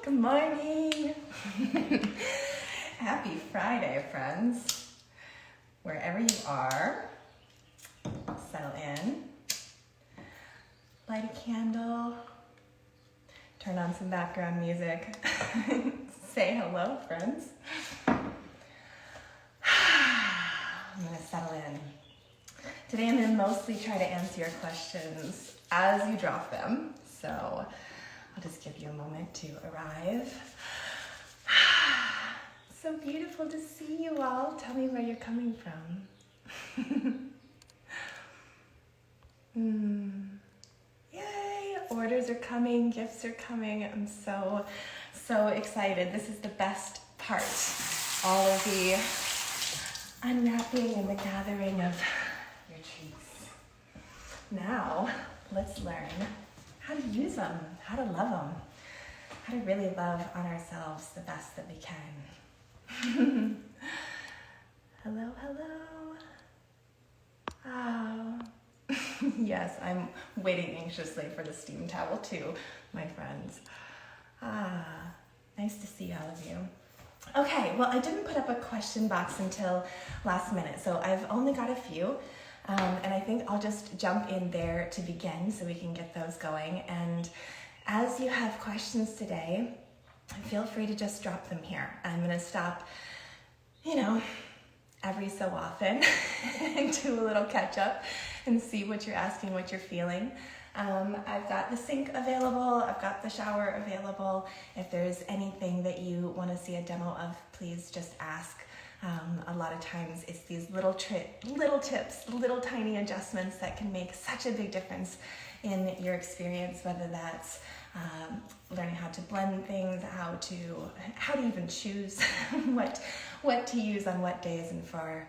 Good morning. Happy Friday, friends. Wherever you are, settle in, light a candle, turn on some background music, say hello, friends. I'm gonna settle in. Today I'm gonna mostly try to answer your questions as you drop them, so I'll just give you a moment to arrive. So beautiful to see you all. Tell me where you're coming from. Yay! Orders are coming, gifts are coming. I'm so excited. This is the best part. All of the unwrapping and the gathering of your treats. Now, let's learn how to use them, how to love them, how to really love on ourselves the best that we can. Hello, hello. Oh. Yes, I'm waiting anxiously for the steam towel too, my friends. Nice to see all of you. Okay, well, I didn't put up a question box until last minute, so I've only got a few. And I think I'll just jump in there to begin so we can get those going. And as you have questions today, feel free to just drop them here. I'm gonna stop, every so often and do a little catch up and see what you're asking, what you're feeling. I've got the sink available, I've got the shower available. If there's anything that you wanna see a demo of, please just ask. A lot of times it's these little tips, little tiny adjustments that can make such a big difference in your experience, whether that's learning how to blend things, how to even choose what to use on what days and for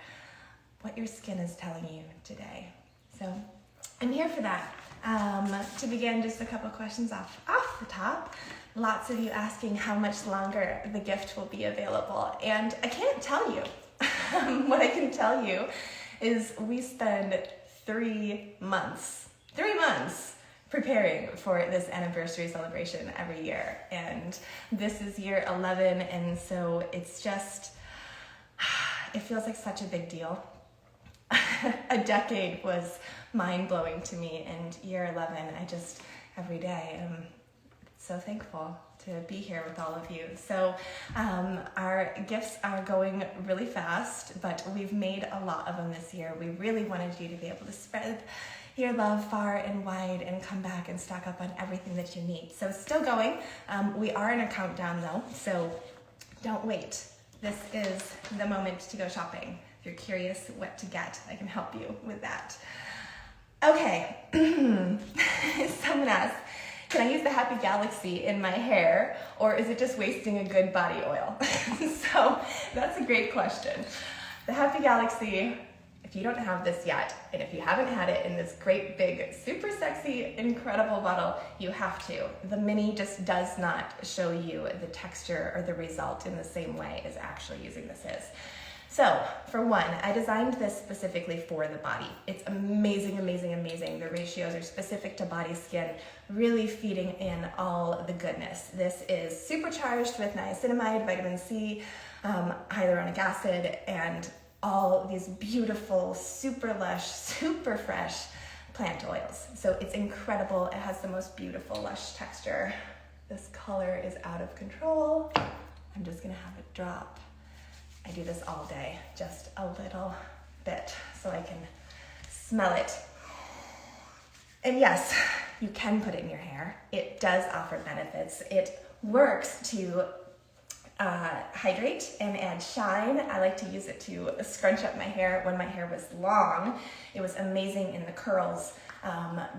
what your skin is telling you today. So I'm here for that. To begin, just a couple questions off the top. Lots of you asking how much longer the gift will be available, and I can't tell you. What I can tell you is we spend 3 months preparing for this anniversary celebration every year, and this is year 11, and so it's just, it feels like such a big deal. A decade was mind-blowing to me, and year 11, every day am so thankful to be here with all of you. So our gifts are going really fast, but we've made a lot of them this year. We really wanted you to be able to spread your love far and wide and come back and stock up on everything that you need. So still going. We are in a countdown though, so don't wait. This is the moment to go shopping. If you're curious what to get, I can help you with that. Okay, someone asked, can I use the Happy Galaxy in my hair, or is it just wasting a good body oil? So that's a great question. The Happy Galaxy, if you don't have this yet, and if you haven't had it in this great big, super sexy, incredible bottle, you have to. The mini just does not show you the texture or the result in the same way as actually using this is. So, for one, I designed this specifically for the body. It's amazing, amazing, amazing. The ratios are specific to body skin, really feeding in all the goodness. This is supercharged with niacinamide, vitamin C, hyaluronic acid, and all these beautiful, super lush, super fresh plant oils. So it's incredible. It has the most beautiful, lush texture. This color is out of control. I'm just gonna have it drop. I do this all day, just a little bit, so I can smell it. And yes, you can put it in your hair. It does offer benefits. It works to hydrate and add shine. I like to use it to scrunch up my hair when my hair was long. It was amazing in the curls.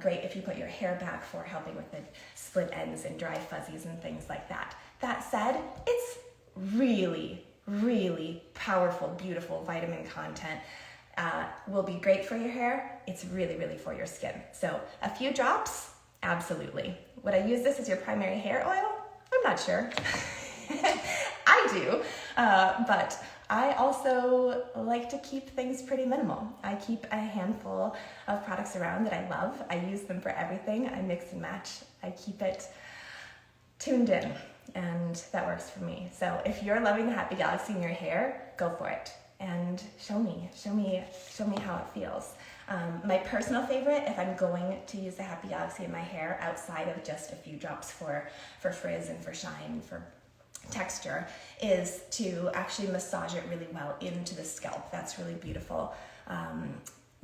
Great if you put your hair back for helping with the split ends and dry fuzzies and things like that. That said, it's really powerful, beautiful vitamin content. Will be great for your hair. It's really for your skin. So a few drops, absolutely. Would I use this as your primary hair oil? I'm not sure. I do, but I also like to keep things pretty minimal. I keep a handful of products around that I love. I use them for everything. I mix and match. I keep it tuned in, and that works for me. So if you're loving the Happy Galaxy in your hair, go for it and show me how it feels. My personal favorite, if I'm going to use the Happy Galaxy in my hair outside of just a few drops for frizz and for shine, for texture, is to actually massage it really well into the scalp. That's really beautiful.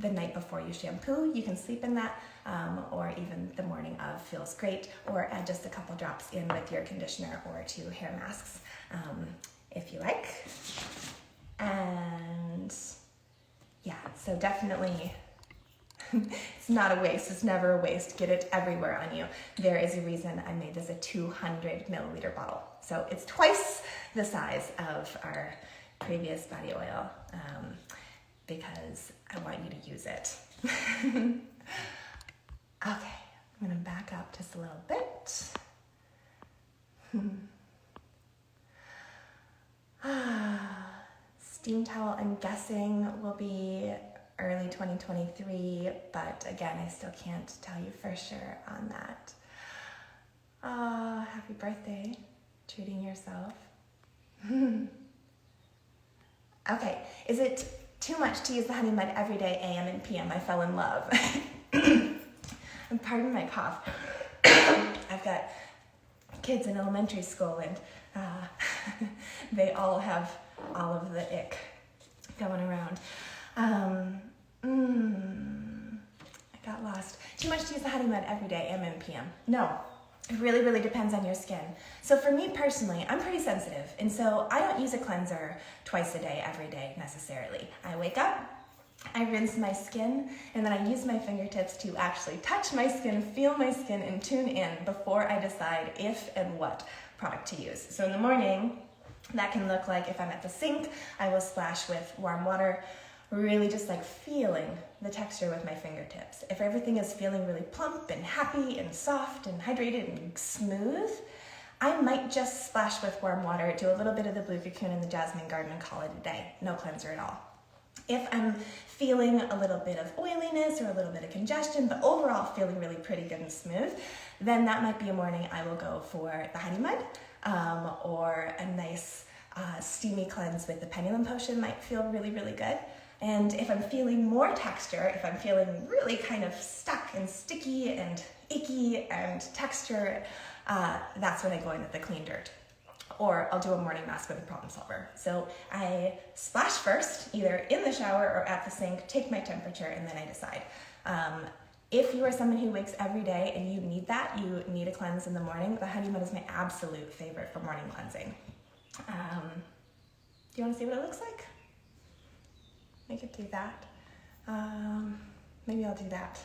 The night before you shampoo, you can sleep in that, or even the morning of feels great, or add just a couple drops in with your conditioner or 2 hair masks, if you like. And yeah, so definitely, it's not a waste. It's never a waste. Get it everywhere on you. There is a reason I made this a 200 milliliter bottle. So it's twice the size of our previous body oil, because I want you to use it. Okay, I'm gonna back up just a little bit. Steam towel, I'm guessing, will be early 2023, but again, I still can't tell you for sure on that. Happy birthday, treating yourself. Okay, is it too much to use the honey mud every day, AM and PM? I fell in love. And pardon my cough. I've got kids in elementary school, and they all have all of the ick going around. I got lost. Too much to use the honey mud every day, AM and PM? No. It really, really depends on your skin. So for me personally, I'm pretty sensitive, and so I don't use a cleanser twice a day, every day necessarily. I wake up, I rinse my skin, and then I use my fingertips to actually touch my skin, feel my skin, and tune in before I decide if and what product to use. So in the morning, that can look like, if I'm at the sink, I will splash with warm water, really just like feeling the texture with my fingertips. If everything is feeling really plump and happy and soft and hydrated and smooth, I might just splash with warm water, do a little bit of the blue cocoon and the jasmine garden and call it a day. No cleanser at all. If I'm feeling a little bit of oiliness or a little bit of congestion, but overall feeling really pretty good and smooth, then that might be a morning I will go for the honey mud, or a nice steamy cleanse with the pendulum potion might feel really, really good. And if I'm feeling more texture, if I'm feeling really kind of stuck and sticky and icky and texture, that's when I go in with the clean dirt. Or I'll do a morning mask with a problem solver. So I splash first, either in the shower or at the sink, take my temperature, and then I decide. If you are someone who wakes every day and you need that, you need a cleanse in the morning, the honey mud is my absolute favorite for morning cleansing. Do you want to see what it looks like? I could do that. Maybe I'll do that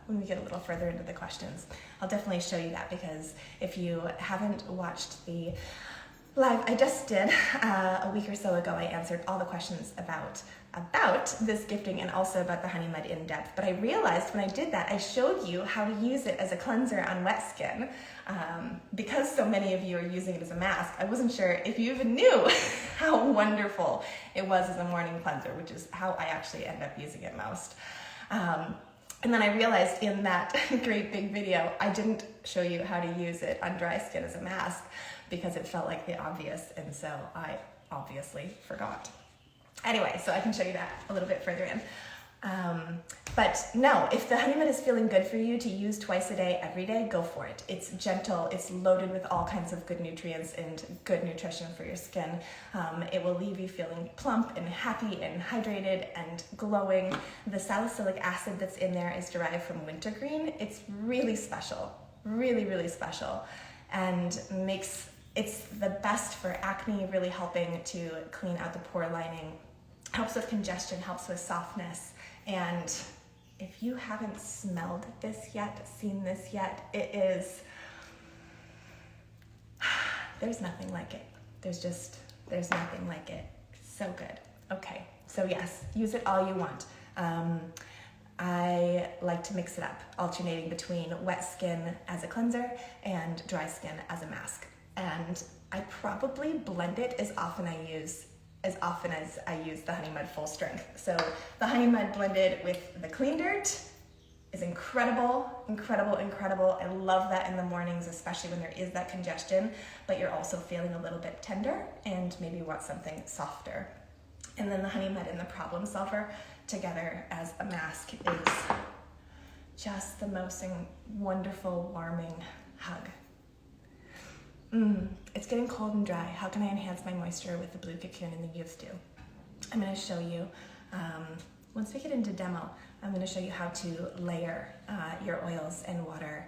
when we get a little further into the questions. I'll definitely show you that, because if you haven't watched the live I just did a week or so ago, I answered all the questions about this gifting and also about the honey mud in depth. But I realized when I did that, I showed you how to use it as a cleanser on wet skin. Because so many of you are using it as a mask, I wasn't sure if you even knew how wonderful it was as a morning cleanser, which is how I actually end up using it most. And then I realized in that great big video, I didn't show you how to use it on dry skin as a mask because it felt like the obvious, and so I obviously forgot. Anyway, so I can show you that a little bit further in. But no, if the honey mud is feeling good for you to use twice a day, every day, go for it. It's gentle, it's loaded with all kinds of good nutrients and good nutrition for your skin. It will leave you feeling plump and happy and hydrated and glowing. The salicylic acid that's in there is derived from wintergreen. It's really special, really, really special, and it's the best for acne, really helping to clean out the pore lining, helps with congestion, helps with softness. And if you haven't smelled this yet, seen this yet, there's nothing like it. There's nothing like it. So good. Okay, so yes, use it all you want. I like to mix it up, alternating between wet skin as a cleanser and dry skin as a mask. And I probably blend it as often as I use the honey mud full strength. So the honey mud blended with the clean dirt is incredible, incredible, incredible. I love that in the mornings, especially when there is that congestion, but you're also feeling a little bit tender and maybe want something softer. And then the honey mud and the problem solver together as a mask is just the most wonderful, warming hug. It's getting cold and dry. How can I enhance my moisture with the blue cocoon and the youth dew? I'm going to show you, once we get into demo, I'm going to show you how to layer your oils and water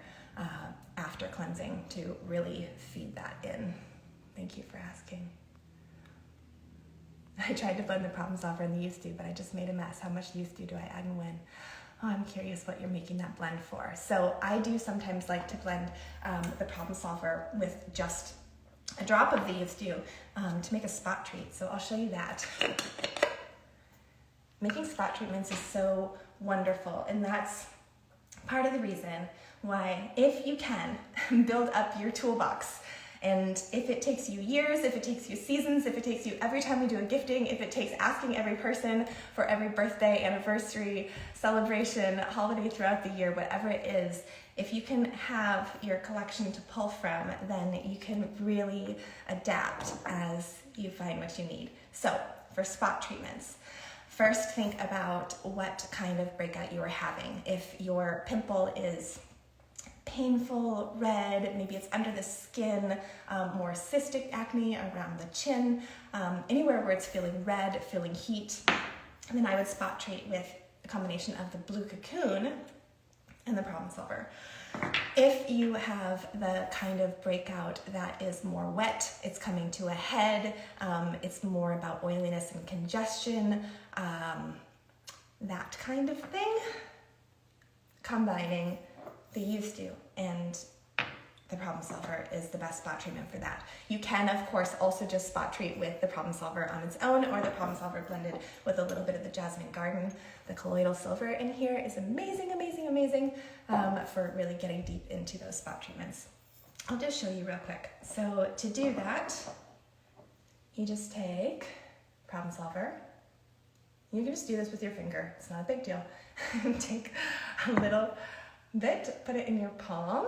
after cleansing to really feed that in. Thank you for asking. I tried to blend the problem solver and the youth dew, but I just made a mess. How much youth dew do I add and when? Oh, I'm curious what you're making that blend for. So I do sometimes like to blend the problem solver with just a drop of the youth dew to make a spot treat. So I'll show you that. Making spot treatments is so wonderful, and that's part of the reason why, if you can, build up your toolbox. And if it takes you years, if it takes you seasons, if it takes you every time we do a gifting, if it takes asking every person for every birthday, anniversary, celebration, holiday throughout the year, whatever it is, if you can have your collection to pull from, then you can really adapt as you find what you need. So for spot treatments, first think about what kind of breakout you are having. If your pimple is painful, red, maybe it's under the skin, more cystic acne around the chin, anywhere where it's feeling red, feeling heat, and then I would spot treat with a combination of the blue cocoon and the problem solver. If you have the kind of breakout that is more wet, it's coming to a head, it's more about oiliness and congestion, that kind of thing, combining the youth dew and the problem solver is the best spot treatment for that. You can, of course, also just spot treat with the problem solver on its own, or the problem solver blended with a little bit of the jasmine garden. The colloidal silver in here is amazing, amazing, amazing for really getting deep into those spot treatments. I'll just show you real quick. So to do that, you just take problem solver. You can just do this with your finger. It's not a big deal. Take a little bit, put it in your palm,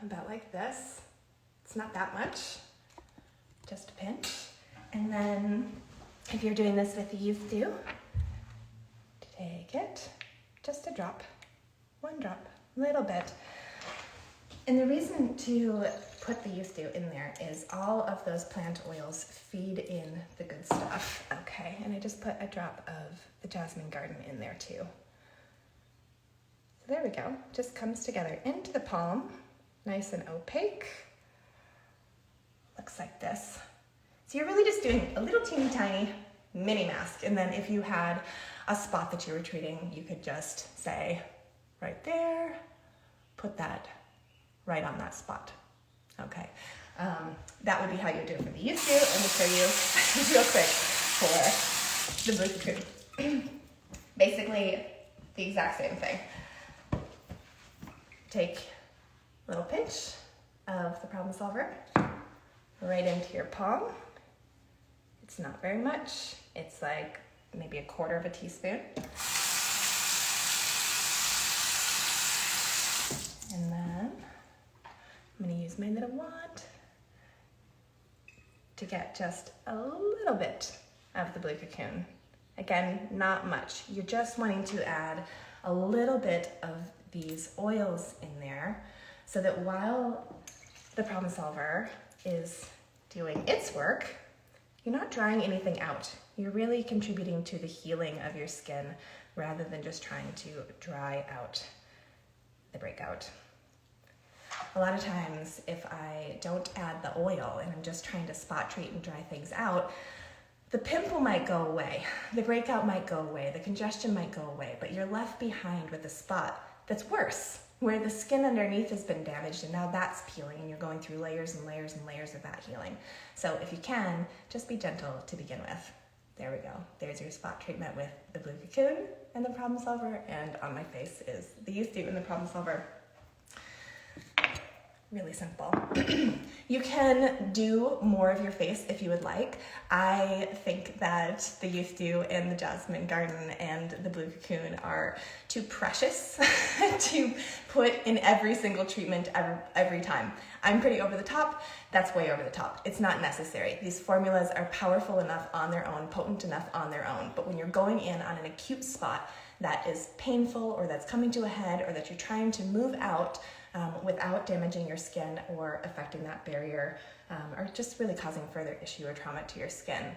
about like this. It's not that much, just a pinch. And then if you're doing this with the youth dew, take it, just a drop, one drop, a little bit. And the reason to put the youth dew in there is all of those plant oils feed in the good stuff, okay? And I just put a drop of the jasmine garden in there too. So there we go, just comes together into the palm, nice and opaque. Looks like this. So you're really just doing a little teeny tiny mini mask, and then if you had a spot that you were treating, you could just say, right there, put that right on that spot. Okay, that would be how you do it for the youth dew. Let me show you real quick for the blue cocoon. Basically, the exact same thing. Take a little pinch of the problem solver right into your palm. It's not very much. It's like maybe a quarter of a teaspoon. And then I'm going to use my little wand to get just a little bit of the blue cocoon. Again, not much. You're just wanting to add a little bit of these oils in there so that while the problem solver is doing its work, you're not drying anything out. You're really contributing to the healing of your skin rather than just trying to dry out the breakout. A lot of times, if I don't add the oil and I'm just trying to spot treat and dry things out, the pimple might go away, the breakout might go away, the congestion might go away, but you're left behind with a spot that's worse, where the skin underneath has been damaged and now that's peeling and you're going through layers and layers and layers of that healing. So if you can, just be gentle to begin with. There we go. There's your spot treatment with the blue cocoon and the problem solver, and on my face is the youth dew and the problem solver. really simple. You can do more of your face if you would like. I think that the Youth Dew and the Jasmine Garden and the Blue Cocoon are too precious to put in every single treatment every time. I'm pretty over the top. That's way over the top. It's not necessary. These formulas are powerful enough on their own, potent enough on their own. But when you're going in on an acute spot that is painful or that's coming to a head or that you're trying to move out, without damaging your skin or affecting that barrier, or just really causing further issue or trauma to your skin,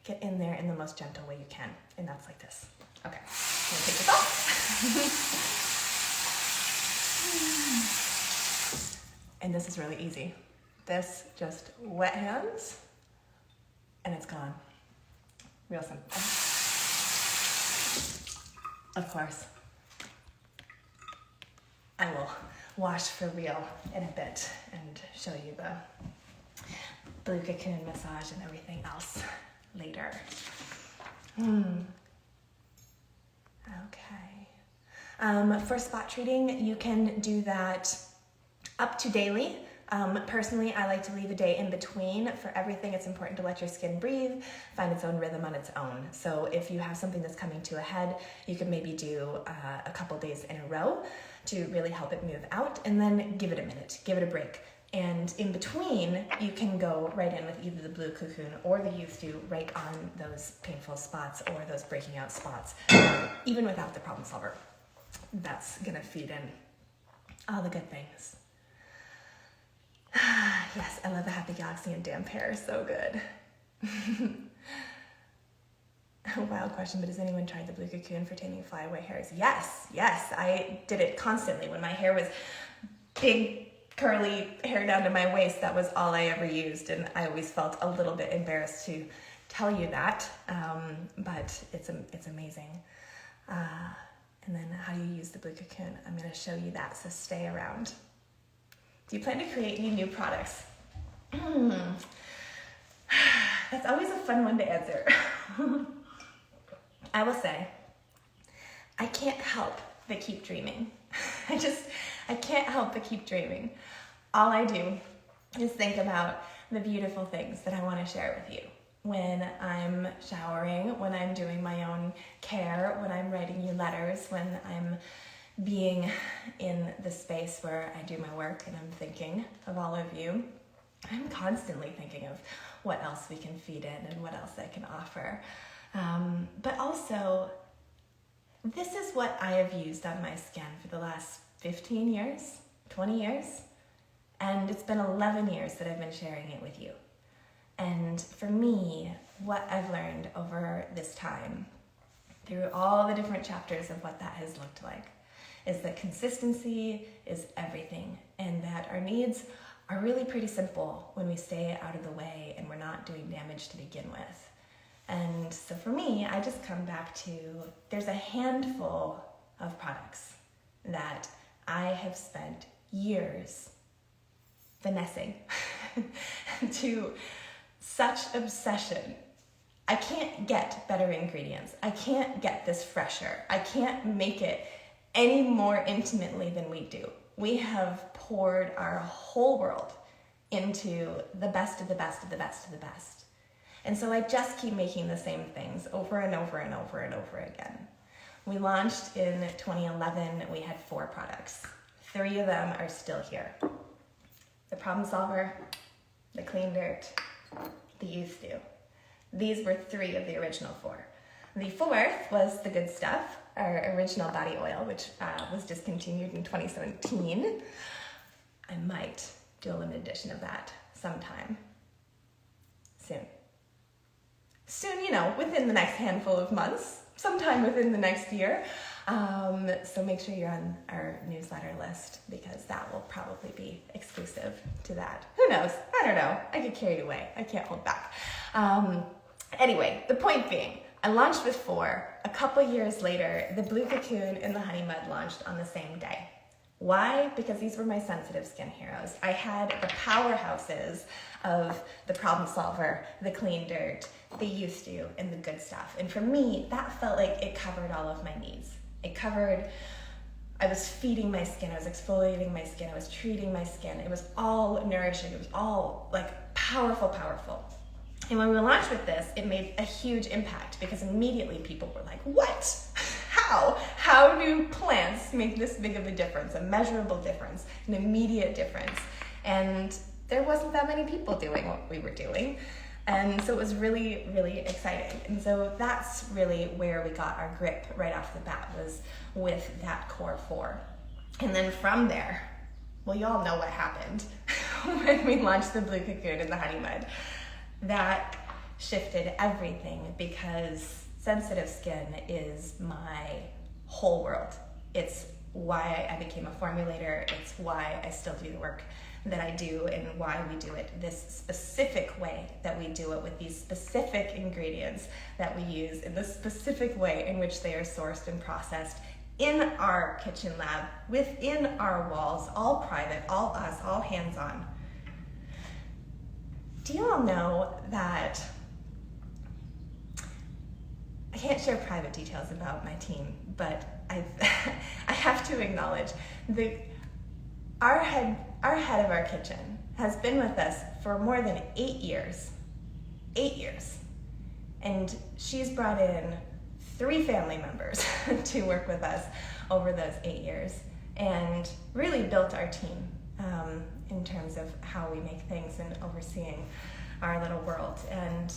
get in there in the most gentle way you can. And that's like this. Okay, I'm gonna take this off. And this is really easy. This just wet hands and it's gone. Real simple. Of course, I will wash for real in a bit and show you the Blue Cocoon massage and everything else later. Okay. For spot treating, you can do that up to daily. Personally, I like to leave a day in between. For everything, it's important to let your skin breathe, find its own rhythm on its own. So if you have something that's coming to a head, you can maybe do a couple days in a row to really help it move out, and then give it a minute, give it a break. And in between, you can go right in with either the Blue Cocoon or the Youth Dew right on those painful spots or those breaking out spots, even without the problem solver. That's gonna feed in all the good things. Yes, I love the Happy Galaxy and damp hair, so good. A wild question, but has anyone tried the Blue Cocoon for taming flyaway hairs? Yes, I did it constantly. When my hair was big, curly hair down to my waist, that was all I ever used, and I always felt a little bit embarrassed to tell you that, but it's amazing. And then how you use the Blue Cocoon, I'm going to show you that, so stay around. Do you plan to create any new products? That's always a fun one to answer. I will say, I can't help but keep dreaming. I can't help but keep dreaming. All I do is think about the beautiful things that I want to share with you. When I'm showering, when I'm doing my own care, when I'm writing you letters, when I'm being in the space where I do my work and I'm thinking of all of you, I'm constantly thinking of what else we can feed in and what else I can offer. But also, this is what I have used on my skin for the last 15 years, 20 years, and it's been 11 years that I've been sharing it with you. And for me, what I've learned over this time, through all the different chapters of what that has looked like, is that consistency is everything, and that our needs are really pretty simple when we stay out of the way and we're not doing damage to begin with. And so for me, I just come back to, there's a handful of products that I have spent years finessing to such obsession. I can't get better ingredients. I can't get this fresher. I can't make it any more intimately than we do. We have poured our whole world into the best of the best of the best of the best. And so I just keep making the same things over and over and over and over again. We launched in 2011. We had 4 products. 3 of them are still here. The Problem Solver, the Clean Dirt, the Youth Dew. These were 3 of the original 4. The 4th was the Good Stuff, our original body oil, which was discontinued in 2017. I might do a limited edition of that sometime soon. Soon, within the next handful of months, sometime within the next year. So make sure you're on our newsletter list, because that will probably be exclusive to that. Who knows? I don't know. I get carried away. I can't hold back. Anyway, the point being, I launched with 4. A couple years later, the Blue Cocoon and the Honey Mud launched on the same day. Why? Because these were my sensitive skin heroes. I had the powerhouses of the Problem Solver, the Clean Dirt, the Youth Dew, and the Good Stuff. And for me, that felt like it covered all of my needs. It covered I was feeding my skin, I was exfoliating my skin, I was treating my skin. It was all nourishing, it was all like powerful, powerful. And when we launched with this, it made a huge impact because immediately people were like, what? How? How do plants make this big of a difference, a measurable difference, an immediate difference? And there wasn't that many people doing what we were doing. And so it was really, really exciting. And so that's really where we got our grip right off the bat, was with that core 4. And then from there, well, you all know what happened when we launched the Blue Cocoon and the Honey Mud. That shifted everything because sensitive skin is my whole world. It's why I became a formulator. It's why I still do the work that I do and why we do it this specific way that we do it, with these specific ingredients that we use in the specific way in which they are sourced and processed in our kitchen lab, within our walls, all private, all us, all hands-on. Do you all know that I can't share private details about my team, but I have to acknowledge our head of our kitchen has been with us for more than 8 years. 8 years. And she's brought in 3 family members to work with us over those 8 years and really built our team in terms of how we make things and overseeing our little world. And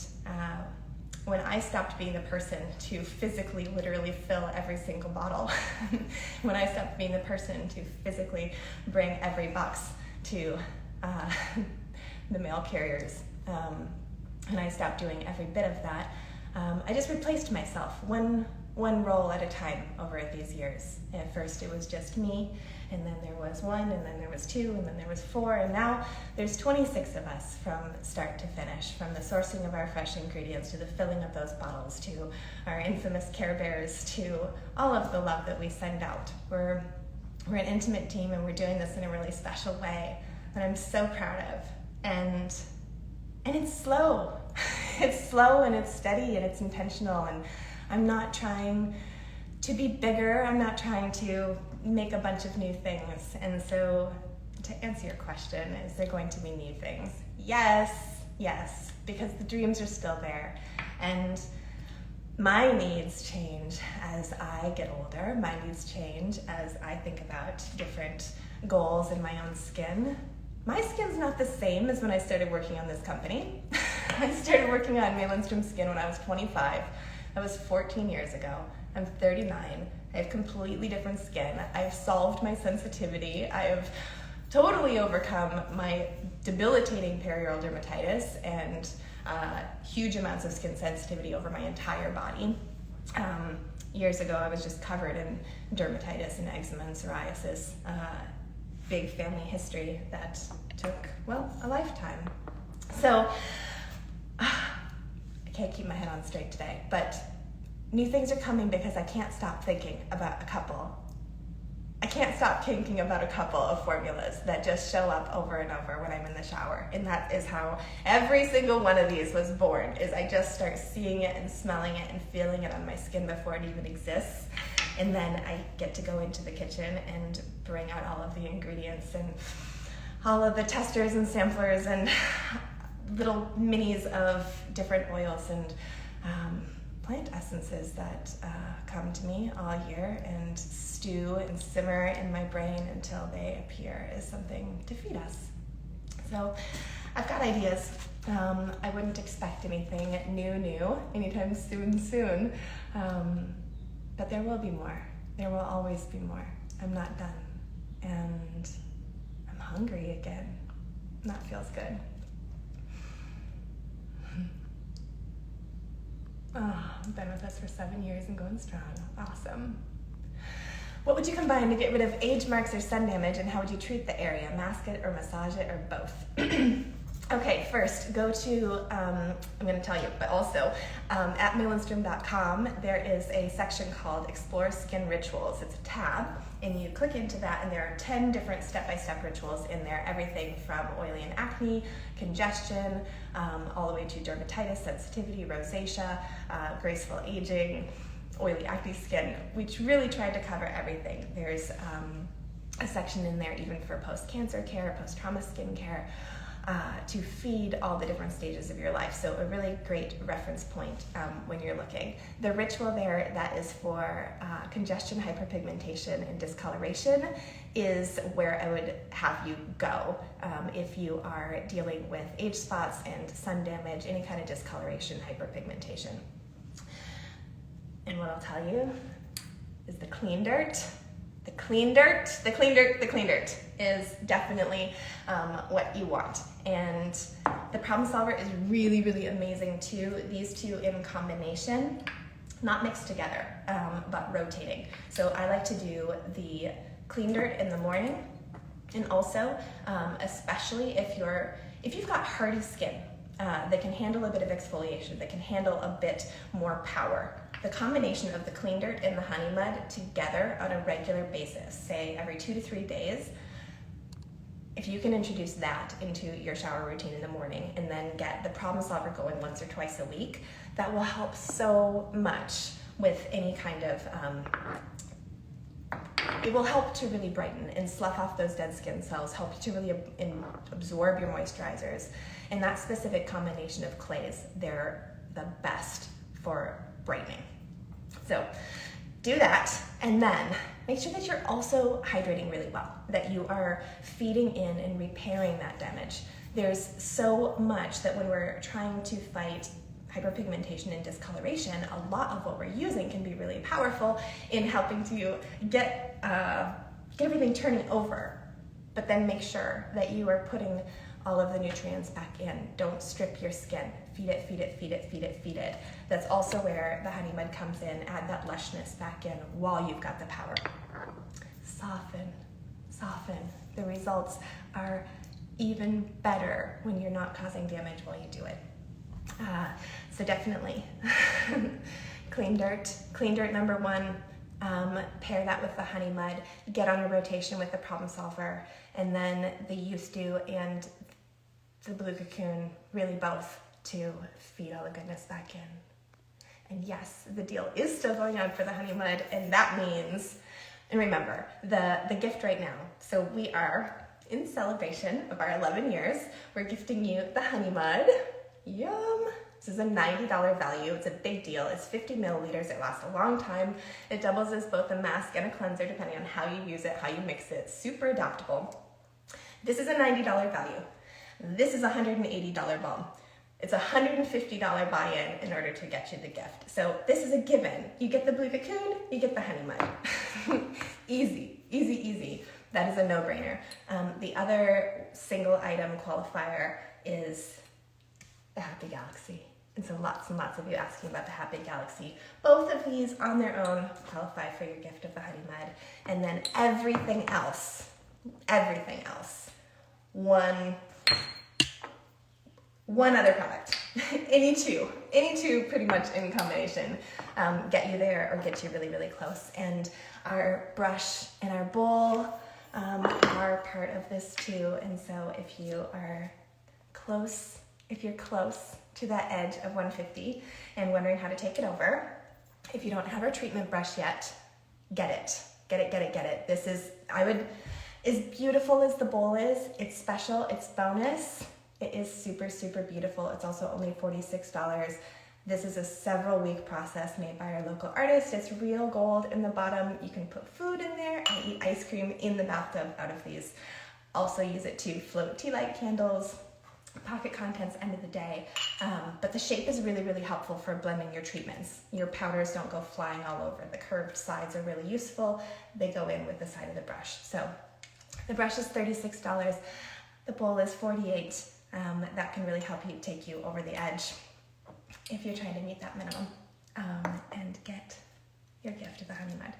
when I stopped being the person to physically, literally fill every single bottle, when I stopped being the person to physically bring every box to the mail carriers, and I stopped doing every bit of that, I just replaced myself one role at a time over these years. At first it was just me, and then there was 1, and then there was 2, and then there was 4, and now there's 26 of us from start to finish, from the sourcing of our fresh ingredients to the filling of those bottles to our infamous Care Bears to all of the love that we send out. We're an intimate team, and we're doing this in a really special way that I'm so proud of. And it's slow. It's slow, and it's steady, and it's intentional, and I'm not trying to be bigger. I'm not trying to make a bunch of new things. And so to answer your question, is there going to be new things? Yes, because the dreams are still there. And my needs change as I get older. My needs change as I think about different goals in my own skin. My skin's not the same as when I started working on this company. I started working on Lindstrom skin when I was 25. That was 14 years ago. I'm 39. I have completely different skin. I've solved my sensitivity. I have totally overcome my debilitating perioral dermatitis and huge amounts of skin sensitivity over my entire body. Years ago, I was just covered in dermatitis and eczema and psoriasis. Big family history that took, well, a lifetime. So, I can't keep my head on straight today, but new things are coming because I can't stop thinking about a couple. I can't stop thinking about a couple of formulas that just show up over and over when I'm in the shower. And that is how every single one of these was born, is I just start seeing it and smelling it and feeling it on my skin before it even exists. And then I get to go into the kitchen and bring out all of the ingredients and all of the testers and samplers and little minis of different oils and plant essences that come to me all year and stew and simmer in my brain until they appear as something to feed us. So I've got ideas. I wouldn't expect anything new anytime soon. But there will be more. There will always be more. I'm not done. And I'm hungry again. And that feels good. Oh, I've been with us for 7 years and going strong. Awesome. What would you combine to get rid of age marks or sun damage, and how would you treat the area? Mask it or massage it or both? Okay, first, go to, I'm going to tell you, but also at lindstrom.com, there is a section called Explore Skin Rituals. It's a tab, and you click into that, and there are 10 different step-by-step rituals in there, everything from oily and acne, congestion, all the way to dermatitis, sensitivity, rosacea, graceful aging, oily, acne skin, we really tried to cover everything. There's a section in there even for post-cancer care, post-trauma skin care, to feed all the different stages of your life. So a really great reference point when you're looking. The ritual there that is for congestion, hyperpigmentation, and discoloration is where I would have you go if you are dealing with age spots and sun damage, any kind of discoloration, hyperpigmentation. And what I'll tell you is the clean dirt. The clean dirt is definitely what you want. And the problem solver is really, really amazing too. These two in combination, not mixed together, but rotating. So I like to do the clean dirt in the morning, and also, especially if you've got hardy skin that can handle a bit of exfoliation, that can handle a bit more power. The combination of the clean dirt and the honey mud together on a regular basis, say every 2 to 3 days, if you can introduce that into your shower routine in the morning and then get the problem solver going once or twice a week, that will help so much with any kind of, it will help to really brighten and slough off those dead skin cells, help you to really absorb your moisturizers. And that specific combination of clays, they're the best for brightening. So do that, and then make sure that you're also hydrating really well, that you are feeding in and repairing that damage. There's so much that when we're trying to fight hyperpigmentation and discoloration, a lot of what we're using can be really powerful in helping to get everything turning over, but then make sure that you are putting all of the nutrients back in. Don't strip your skin. Feed it, feed it, feed it, feed it, feed it. That's also where the honey mud comes in. Add that lushness back in while you've got the power. Soften, soften. The results are even better when you're not causing damage while you do it. So definitely clean dirt number one. Pair that with the honey mud, get on a rotation with the problem solver, and then the used to and the blue cocoon, really both, to feed all the goodness back in. And yes, the deal is still going on for the honey mud, and that means, and remember, the gift right now, so we are in celebration of our 11 years, we're gifting you the honey mud. Yum! This is a $90 value. It's a big deal. It's 50 milliliters. It lasts a long time. It doubles as both a mask and a cleanser depending on how you use it, how you mix it. Super adaptable. This is a $90 value. This is a $180 balm. It's a $150 buy-in in order to get you the gift. So this is a given. You get the blue cocoon, you get the honey mud. Easy, easy, easy. That is a no-brainer. The other single item qualifier is the Happy Galaxy. And so lots and lots of you asking about the Happy Galaxy. Both of these on their own qualify for your gift of the honey mud. And then everything else, one other product. any two pretty much in combination get you there or get you really, really close. And our brush and our bowl are part of this too. And so if you are close, if you're close to that edge of 150 and wondering how to take it over, if you don't have our treatment brush yet, get it. This is, as beautiful as the bowl is, it's special, it's bonus. It is super, super beautiful. It's also only $46. This is a several week process made by our local artist. It's real gold in the bottom. You can put food in there and eat ice cream in the bathtub out of these. Also use it to float tea light candles, pocket contents, end of the day. But the shape is really, really helpful for blending your treatments. Your powders don't go flying all over. The curved sides are really useful. They go in with the side of the brush. So the brush is $36. The bowl is $48. That can really help you take you over the edge if you're trying to meet that minimum and get your gift of the honey mud.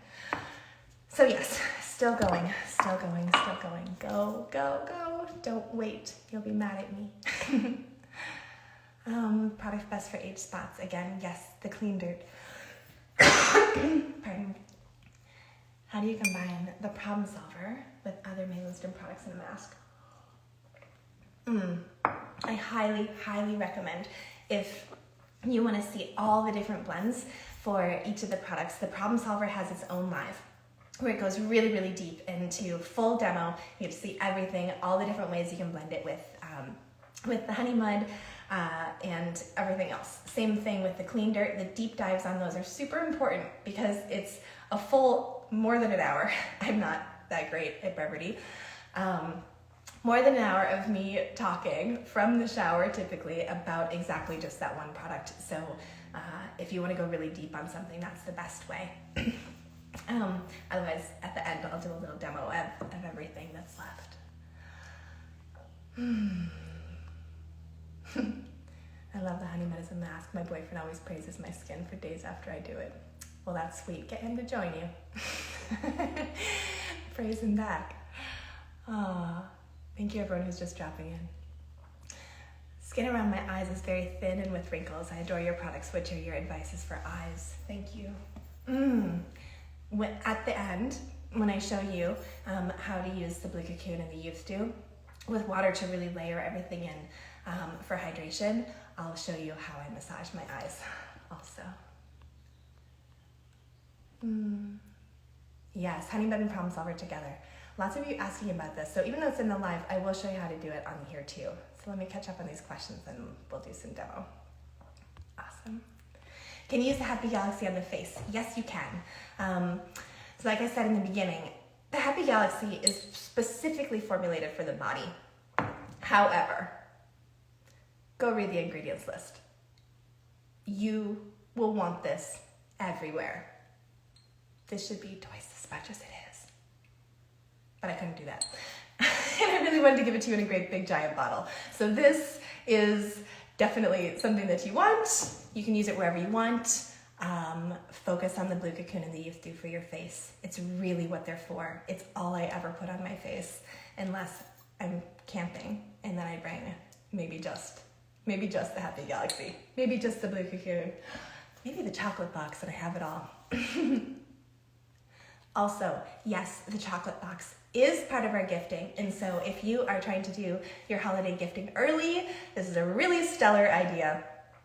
So yes, still going. Go. Don't wait. You'll be mad at me. Product best for age spots. Again, yes, the clean dirt. Pardon. How do you combine the problem solver with other Lindstrom products in a mask? I highly, highly recommend, if you want to see all the different blends for each of the products. The Problem Solver has its own live, where it goes really, really deep into full demo. You get to see everything, all the different ways you can blend it with the honey mud and everything else. Same thing with the clean dirt. The deep dives on those are super important because it's a full, more than an hour. I'm not that great at brevity. More than an hour of me talking from the shower typically about exactly just that one product. So if you want to go really deep on something, that's the best way. Otherwise, at the end, I'll do a little demo of everything that's left. I love the honey mud as a mask. My boyfriend always praises my skin for days after I do it. Well, that's sweet. Get him to join you. Praise him back. Aw, thank you everyone who's just dropping in. Skin around my eyes is very thin and with wrinkles. I adore your products. Which are your advices for eyes? Thank you. At the end, when I show you how to use the Blue Cocoon and the Youth Dew with water to really layer everything in for hydration, I'll show you how I massage my eyes also. Yes, honey mud and Problem Solver together. Lots of you asking about this, so even though it's in the live, I will show you how to do it on here too. So let me catch up on these questions and we'll do some demo. Awesome. Can you use the Happy Galaxy on the face? Yes, you can. So like I said in the beginning, the Happy Galaxy is specifically formulated for the body. However, go read the ingredients list. You will want this everywhere. This should be twice as much as it is. But I couldn't do that. And I really wanted to give it to you in a great big giant bottle. So this is definitely something that you want. You can use it wherever you want. Focus on the Blue Cocoon and the Youth Dew for your face. It's really what they're for. It's all I ever put on my face, unless I'm camping, and then I bring maybe just the Happy Galaxy, maybe just the Blue Cocoon, maybe the chocolate box, and I have it all. Also, yes, the chocolate box is part of our gifting, and so if you are trying to do your holiday gifting early, this is a really stellar idea.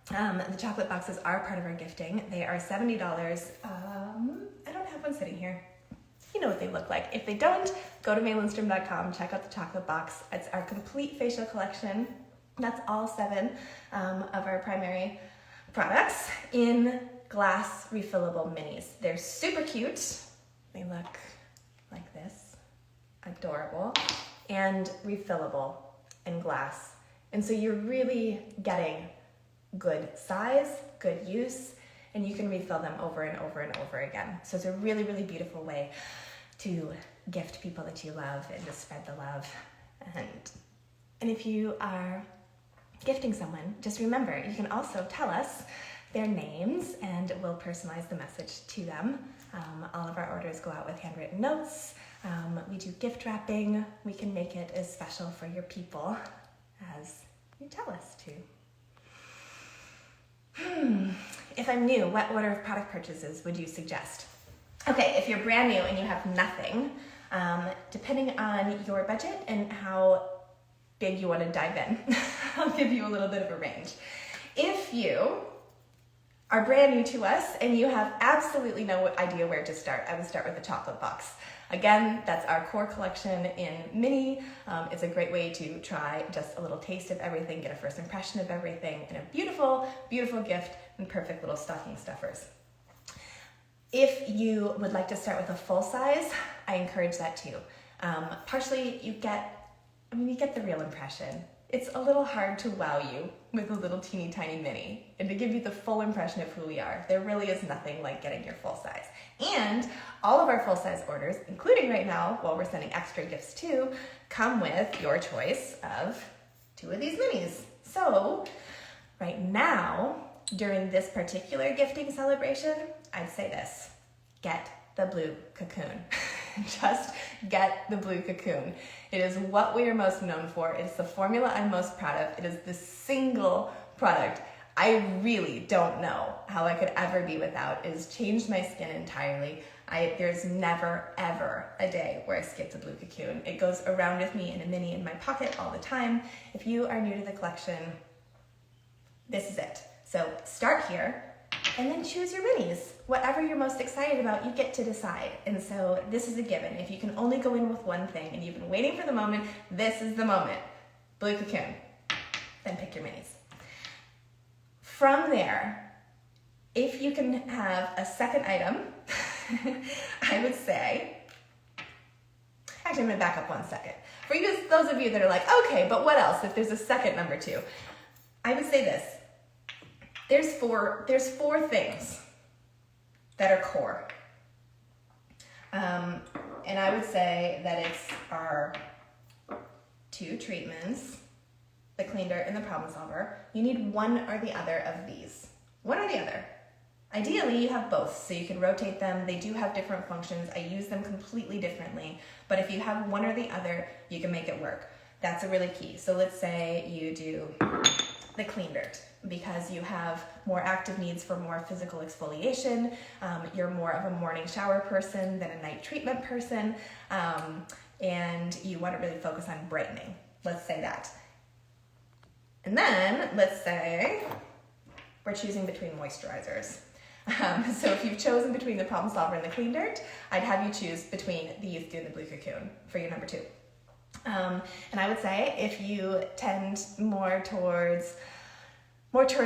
The chocolate boxes are part of our gifting. They are $70. I don't have one sitting here. You know what they look like. If they don't, go to Lindstrom.com, check out the chocolate box. It's our complete facial collection. That's all 7 of our primary products in glass refillable minis. They're super cute. They look like this, adorable, and refillable in glass. And so you're really getting good size, good use, and you can refill them over and over and over again. So it's a really, really beautiful way to gift people that you love and to spread the love. And if you are gifting someone, just remember, you can also tell us their names and we'll personalize the message to them. All of our orders go out with handwritten notes. We do gift wrapping. We can make it as special for your people as you tell us to. If I'm new, what order of product purchases would you suggest? Okay, if you're brand new and you have nothing, depending on your budget and how big you want to dive in, I'll give you a little bit of a range. If you are brand new to us and you have absolutely no idea where to start, I would start with the chocolate box. Again, that's our core collection in mini. It's a great way to try just a little taste of everything, get a first impression of everything, and a beautiful, beautiful gift and perfect little stocking stuffers. If you would like to start with a full size, I encourage that too. Partially, you get the real impression. It's a little hard to wow you with a little teeny tiny mini and to give you the full impression of who we are. There really is nothing like getting your full size. And all of our full size orders, including right now, while we're sending extra gifts too, come with your choice of 2 of these minis. So right now, during this particular gifting celebration, I'd say this: get the Blue Cocoon. Just get the Blue Cocoon. It is what we are most known for. It is the formula I'm most proud of. It is the single product I really don't know how I could ever be without. It has changed my skin entirely. There's never, ever a day where I skip the Blue Cocoon. It goes around with me in a mini in my pocket all the time. If you are new to the collection, this is it. So start here, And then choose your minis. Whatever you're most excited about, you get to decide. And so this is a given. If you can only go in with one thing and you've been waiting for the moment, this is the moment. Blue cocoon. Then pick your minis. From there, if you can have a second item, I would say, actually I'm gonna back up 1 second. For you, those of you that are like, okay, but what else if there's a second number 2? I would say this. There's four things that are core. And I would say that it's our 2 treatments, the clean dirt and the problem solver. You need one or the other of these. One or the other. Ideally, you have both, so you can rotate them. They do have different functions. I use them completely differently, but if you have one or the other, you can make it work. That's a really key. So let's say you do the clean dirt because you have more active needs for more physical exfoliation. You're more of a morning shower person than a night treatment person, and you want to really focus on brightening. Let's say that. And then let's say we're choosing between moisturizers. So if you've chosen between the problem solver and the clean dirt, I'd have you choose between the Youth Dew and the Blue Cocoon for your number 2. And I would say if you tend more towards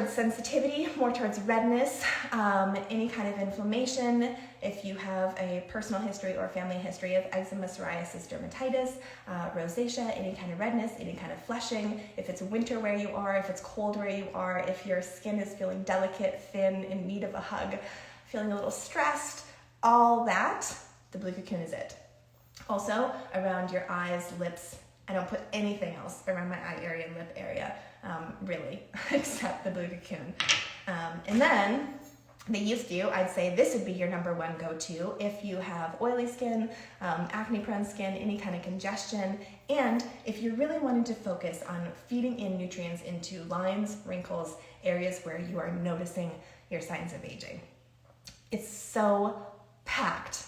sensitivity, more towards redness, any kind of inflammation, if you have a personal history or family history of eczema, psoriasis, dermatitis, rosacea, any kind of redness, any kind of flushing, if it's winter where you are, if it's cold where you are, if your skin is feeling delicate, thin, in need of a hug, feeling a little stressed, all that, the Blue Cocoon is it. Also, around your eyes, lips, I don't put anything else around my eye area and lip area, really, except the Blue Cocoon. And then the Youth Dew, I'd say this would be your number 1 go-to if you have oily skin, acne-prone skin, any kind of congestion, and if you're really wanting to focus on feeding in nutrients into lines, wrinkles, areas where you are noticing your signs of aging. It's so packed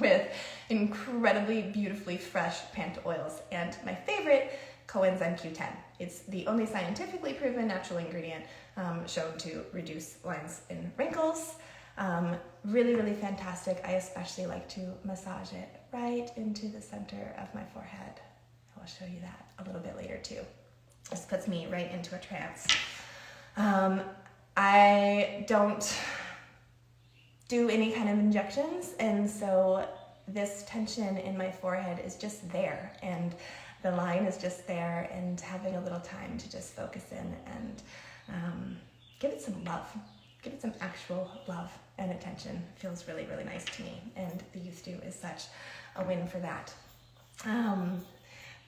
with incredibly beautifully fresh pant oils, and my favorite, coenzyme Q10. It's the only scientifically proven natural ingredient shown to reduce lines and wrinkles. Really, really fantastic. I especially like to massage it right into the center of my forehead. I will show you that a little bit later too. This puts me right into a trance. I don't do any kind of injections, and so this tension in my forehead is just there, and the line is just there, and having a little time to just focus in and give it some love, give it some actual love and attention feels really, really nice to me, and the Youth Dew is such a win for that.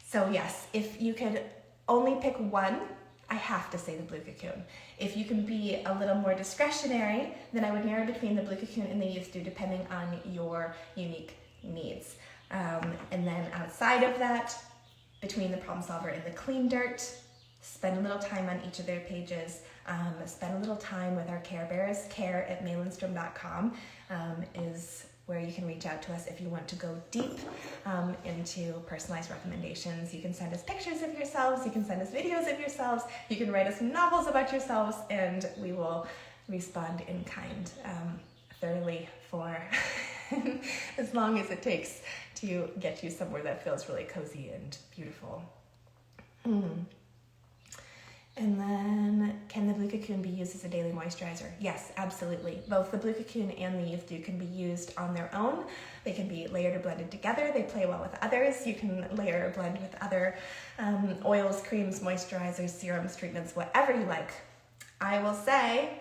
So yes, if you could only pick one, I have to say the Blue Cocoon. If you can be a little more discretionary, then I would narrow between the Blue Cocoon and the Youth Dew depending on your unique needs. And then outside of that, between the problem solver and the clean dirt, spend a little time on each of their pages, spend a little time with our care bearers. care@lindstrom.com is where you can reach out to us if you want to go deep into personalized recommendations. You can send us pictures of yourselves, you can send us videos of yourselves, you can write us novels about yourselves, and we will respond in kind, thoroughly for as long as it takes to get you somewhere that feels really cozy and beautiful. And then, can the Blue Cocoon be used as a daily moisturizer? Yes, absolutely. Both the Blue Cocoon and the Youth Dew can be used on their own. They can be layered or blended together. They play well with others. You can layer or blend with other oils, creams, moisturizers, serums, treatments, whatever you like. I will say,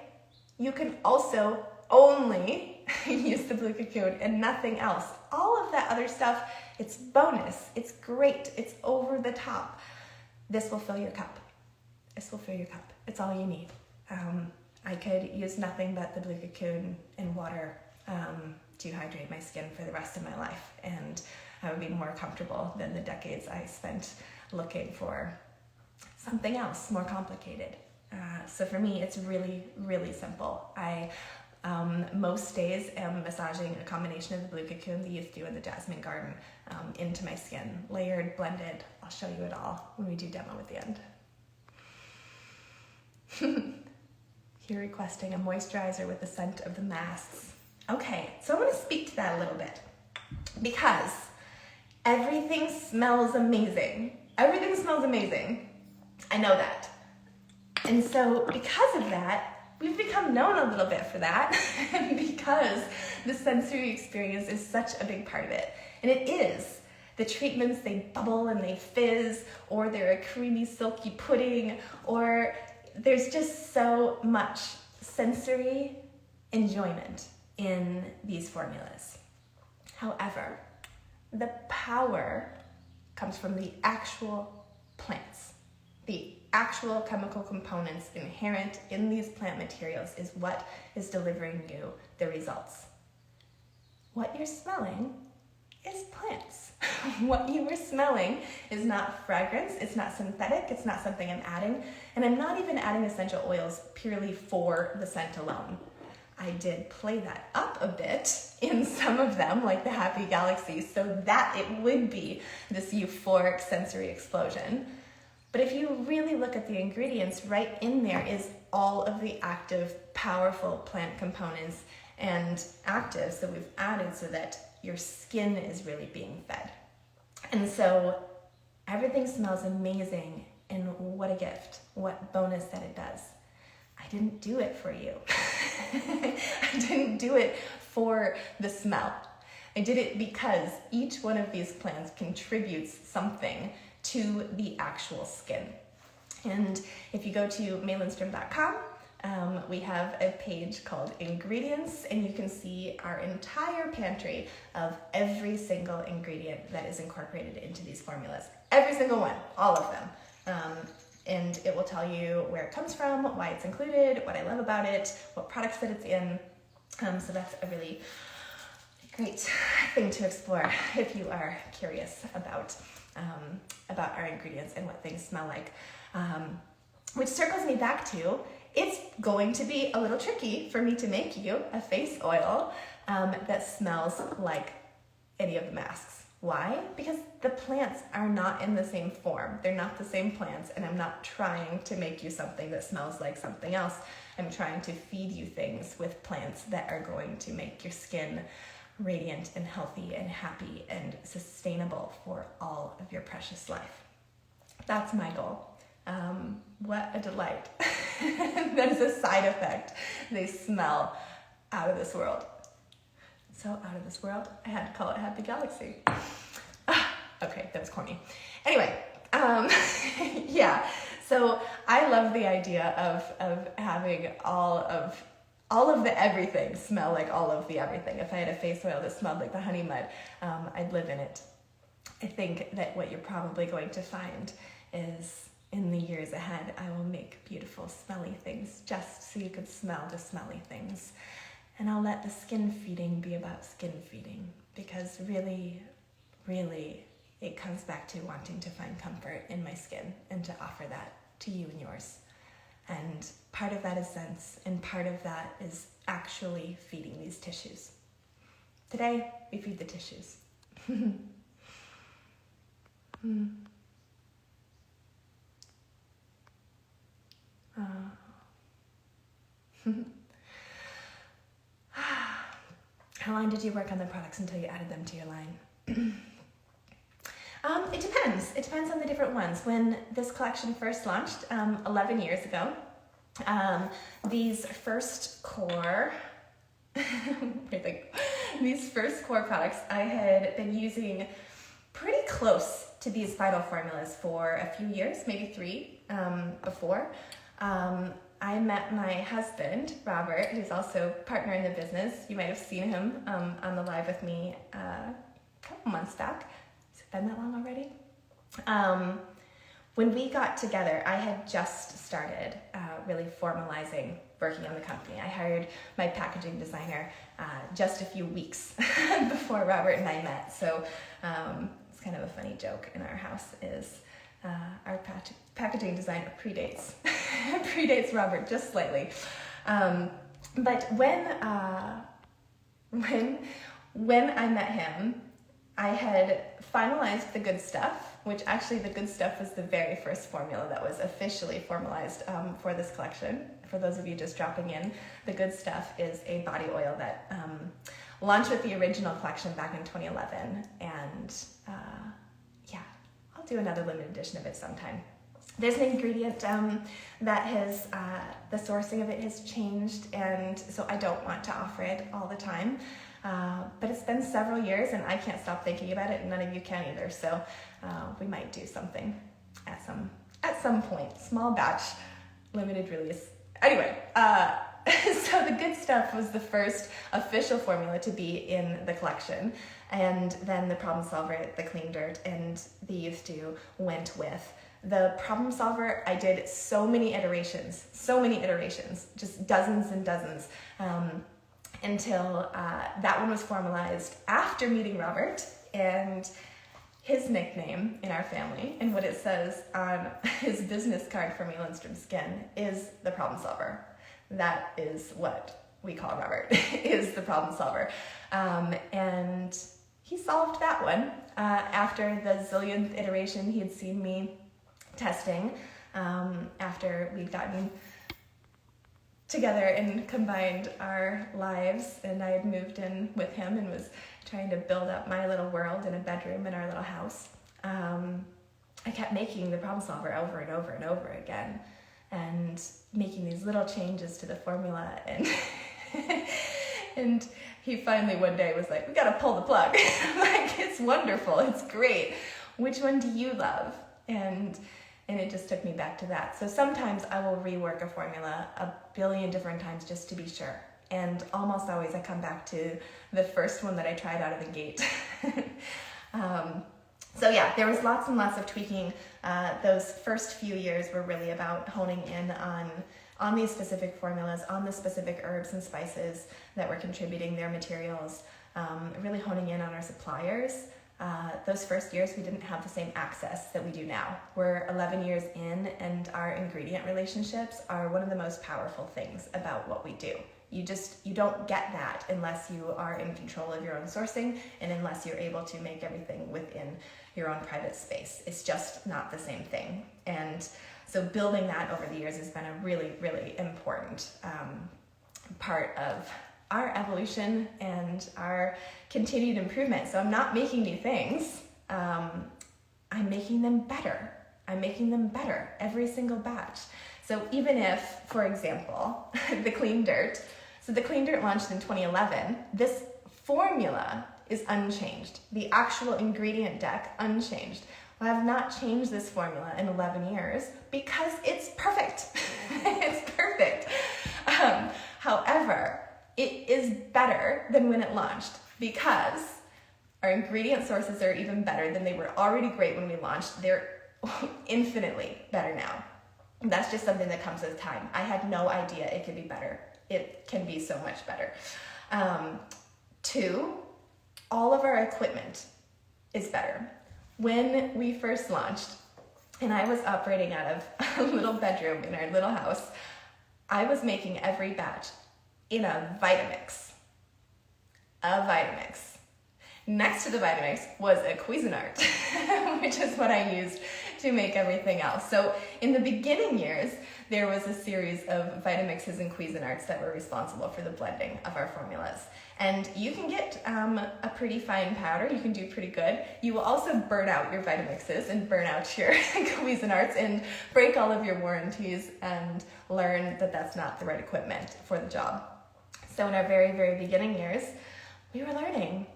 you can also only use the Blue Cocoon and nothing else. All of that other stuff, it's bonus. It's great. It's over the top. This will fill your cup. This will fill your cup. It's all you need. I could use nothing but the Blue Cocoon and water to hydrate my skin for the rest of my life, and I would be more comfortable than the decades I spent looking for something else more complicated. So for me, it's really, really simple. I most days am massaging a combination of the Blue Cocoon, the Youth Dew, and the Jasmine Garden into my skin, layered, blended. I'll show you it all when we do demo at the end. You're requesting a moisturizer with the scent of the masks. Okay, so I want to speak to that a little bit because everything smells amazing. Everything smells amazing. I know that. And so because of that, we've become known a little bit for that because the sensory experience is such a big part of it. And it is. The treatments, they bubble and they fizz, or they're a creamy, silky pudding, or there's just so much sensory enjoyment in these formulas. However, the power comes from the actual plants. The actual chemical components inherent in these plant materials is what is delivering you the results. What you're smelling is plants. What you are smelling is not fragrance, it's not synthetic, it's not something I'm adding, and I'm not even adding essential oils purely for the scent alone. I did play that up a bit in some of them, like the Happy Galaxy, so that it would be this euphoric sensory explosion. But if you really look at the ingredients, right in there is all of the active, powerful plant components and actives that we've added so that your skin is really being fed. And so everything smells amazing, and what a gift, what bonus that it does. I didn't do it for you. I didn't do it for the smell. I did it because each one of these plants contributes something to the actual skin. And if you go to lindstrom.com, we have a page called Ingredients, and you can see our entire pantry of every single ingredient that is incorporated into these formulas. Every single one, all of them. And it will tell you where it comes from, why it's included, what I love about it, what products that it's in. So that's a really great thing to explore if you are curious about our ingredients and what things smell like. Which circles me back to, it's going to be a little tricky for me to make you a face oil that smells like any of the masks. Why? Because the plants are not in the same form. They're not the same plants, and I'm not trying to make you something that smells like something else. I'm trying to feed you things with plants that are going to make your skin radiant and healthy and happy and sustainable for all of your precious life. That's my goal. What a delight. That is a side effect. They smell out of this world. So out of this world, I had to call it Happy Galaxy. Okay, that was corny. Anyway, yeah, so I love the idea of having all of the everything smell like all of the everything. If I had a face oil that smelled like the honey mud, I'd live in it. I think that what you're probably going to find is in the years ahead, I will make beautiful smelly things just so you could smell the smelly things. And I'll let the skin feeding be about skin feeding, because really, really, it comes back to wanting to find comfort in my skin and to offer that to you and yours. And part of that is sense, and part of that is actually feeding these tissues. Today, we feed the tissues. How long did you work on the products until you added them to your line? It depends. It depends on the different ones. When this collection first launched 11 years ago, these first core products I had been using pretty close to these final formulas for a few years, maybe 3 before. I met my husband, Robert, who's also a partner in the business. You might have seen him on the live with me a couple months back. Has it been that long already? When we got together, I had just started really formalizing working on the company. I hired my packaging designer just a few weeks before Robert and I met. So it's kind of a funny joke in our house is our packaging designer predates Robert just slightly. But when I met him, I had finalized the good stuff which actually the Good Stuff was the very first formula that was officially formalized for this collection. For those of you just dropping in, the Good Stuff is a body oil that launched with the original collection back in 2011. And yeah, I'll do another limited edition of it sometime. There's an ingredient that has, the sourcing of it has changed, and so I don't want to offer it all the time. But it's been several years, and I can't stop thinking about it, and none of you can either. So we might do something at some point. Small batch, limited release. Anyway, so the Good Stuff was the first official formula to be in the collection, and then the Problem Solver, the Clean Dirt, and the Youth Dew went with. The Problem Solver, I did so many iterations, just dozens and dozens, until that one was formalized after meeting Robert, and his nickname in our family, and what it says on his business card for me, Lindstrom Skin, is the Problem Solver. That is what we call Robert, is the Problem Solver. And he solved that one. After the zillionth iteration, he had seen me testing, after we'd gotten together and combined our lives, and I had moved in with him and was trying to build up my little world in a bedroom in our little house. I kept making the Problem Solver over and over and over again, and making these little changes to the formula, and and he finally one day was like, "We gotta pull the plug." I'm like, "It's wonderful, it's great. Which one do you love?" And it just took me back to that. So sometimes I will rework a formula a billion different times just to be sure. And almost always I come back to the first one that I tried out of the gate. So yeah, there was lots and lots of tweaking. Those first few years were really about honing in on these specific formulas, on the specific herbs and spices that were contributing their materials, really honing in on our suppliers. Those first years, we didn't have the same access that we do now. We're 11 years in, and our ingredient relationships are one of the most powerful things about what we do. You don't get that unless you are in control of your own sourcing, and unless you're able to make everything within your own private space. It's just not the same thing. And so building that over the years has been a really, really important part of our evolution and our continued improvement. So I'm not making new things, I'm making them better. I'm making them better every single batch. So even if, for example, the Clean Dirt, so the Clean Dirt launched in 2011, this formula is unchanged. The actual ingredient deck, unchanged. Well, I have not changed this formula in 11 years because it's perfect. It's perfect. However, it is better than when it launched because our ingredient sources are even better than they were already great when we launched. They're infinitely better now. That's just something that comes with time. I had no idea it could be better. It can be so much better. 2, all of our equipment is better. When we first launched, and I was operating out of a little bedroom in our little house, I was making every batch in a Vitamix. A Vitamix. Next to the Vitamix was a Cuisinart, which is what I used to make everything else. So in the beginning years, there was a series of Vitamixes and Cuisinarts that were responsible for the blending of our formulas. And you can get a pretty fine powder. You can do pretty good. You will also burn out your Vitamixes and burn out your Cuisinarts and break all of your warranties and learn that that's not the right equipment for the job. So in our very, very beginning years, we were learning.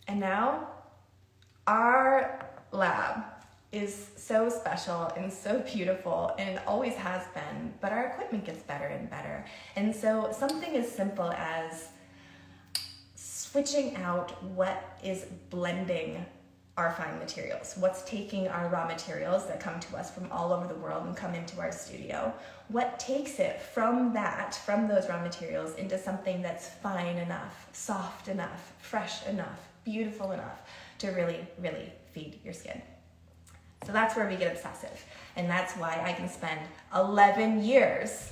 And now our lab is so special and so beautiful, and it always has been, but our equipment gets better and better. And so something as simple as switching out what is blending our fine materials, what's taking our raw materials that come to us from all over the world and come into our studio, what takes it from those raw materials into something that's fine enough, soft enough, fresh enough, beautiful enough to really, really feed your skin. So that's where we get obsessive. And that's why I can spend 11 years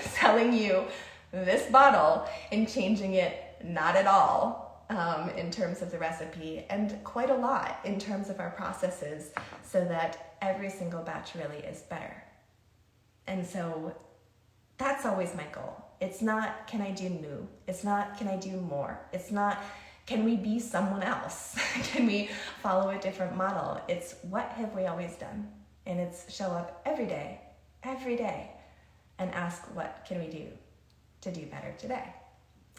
selling you this bottle and changing it not at all in terms of the recipe, and quite a lot in terms of our processes, so that every single batch really is better. And so that's always my goal. It's not, can I do new? It's not, can I do more? It's not, can we be someone else? Can we follow a different model? It's, what have we always done? And it's show up every day, and ask, what can we do to do better today?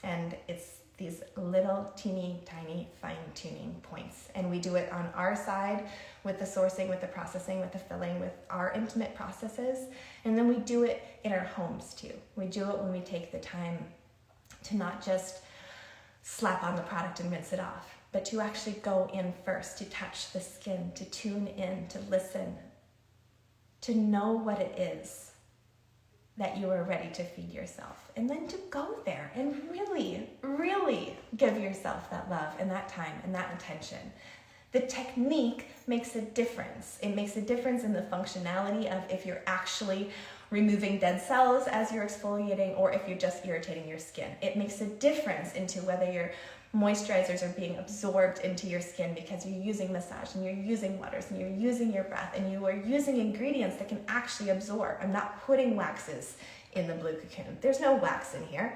And it's these little teeny tiny fine-tuning points. And we do it on our side with the sourcing, with the processing, with the filling, with our intimate processes. And then we do it in our homes too. We do it when we take the time to not just slap on the product and rinse it off, but to actually go in first, to touch the skin, to tune in, to listen, to know what it is that you are ready to feed yourself, and then to go there and really, really give yourself that love and that time and that attention. The technique makes a difference. It makes a difference in the functionality of if you're actually removing dead cells as you're exfoliating or if you're just irritating your skin. It makes a difference into whether your moisturizers are being absorbed into your skin because you're using massage and you're using waters and you're using your breath and you are using ingredients that can actually absorb. I'm not putting waxes in the blue cocoon. There's no wax in here.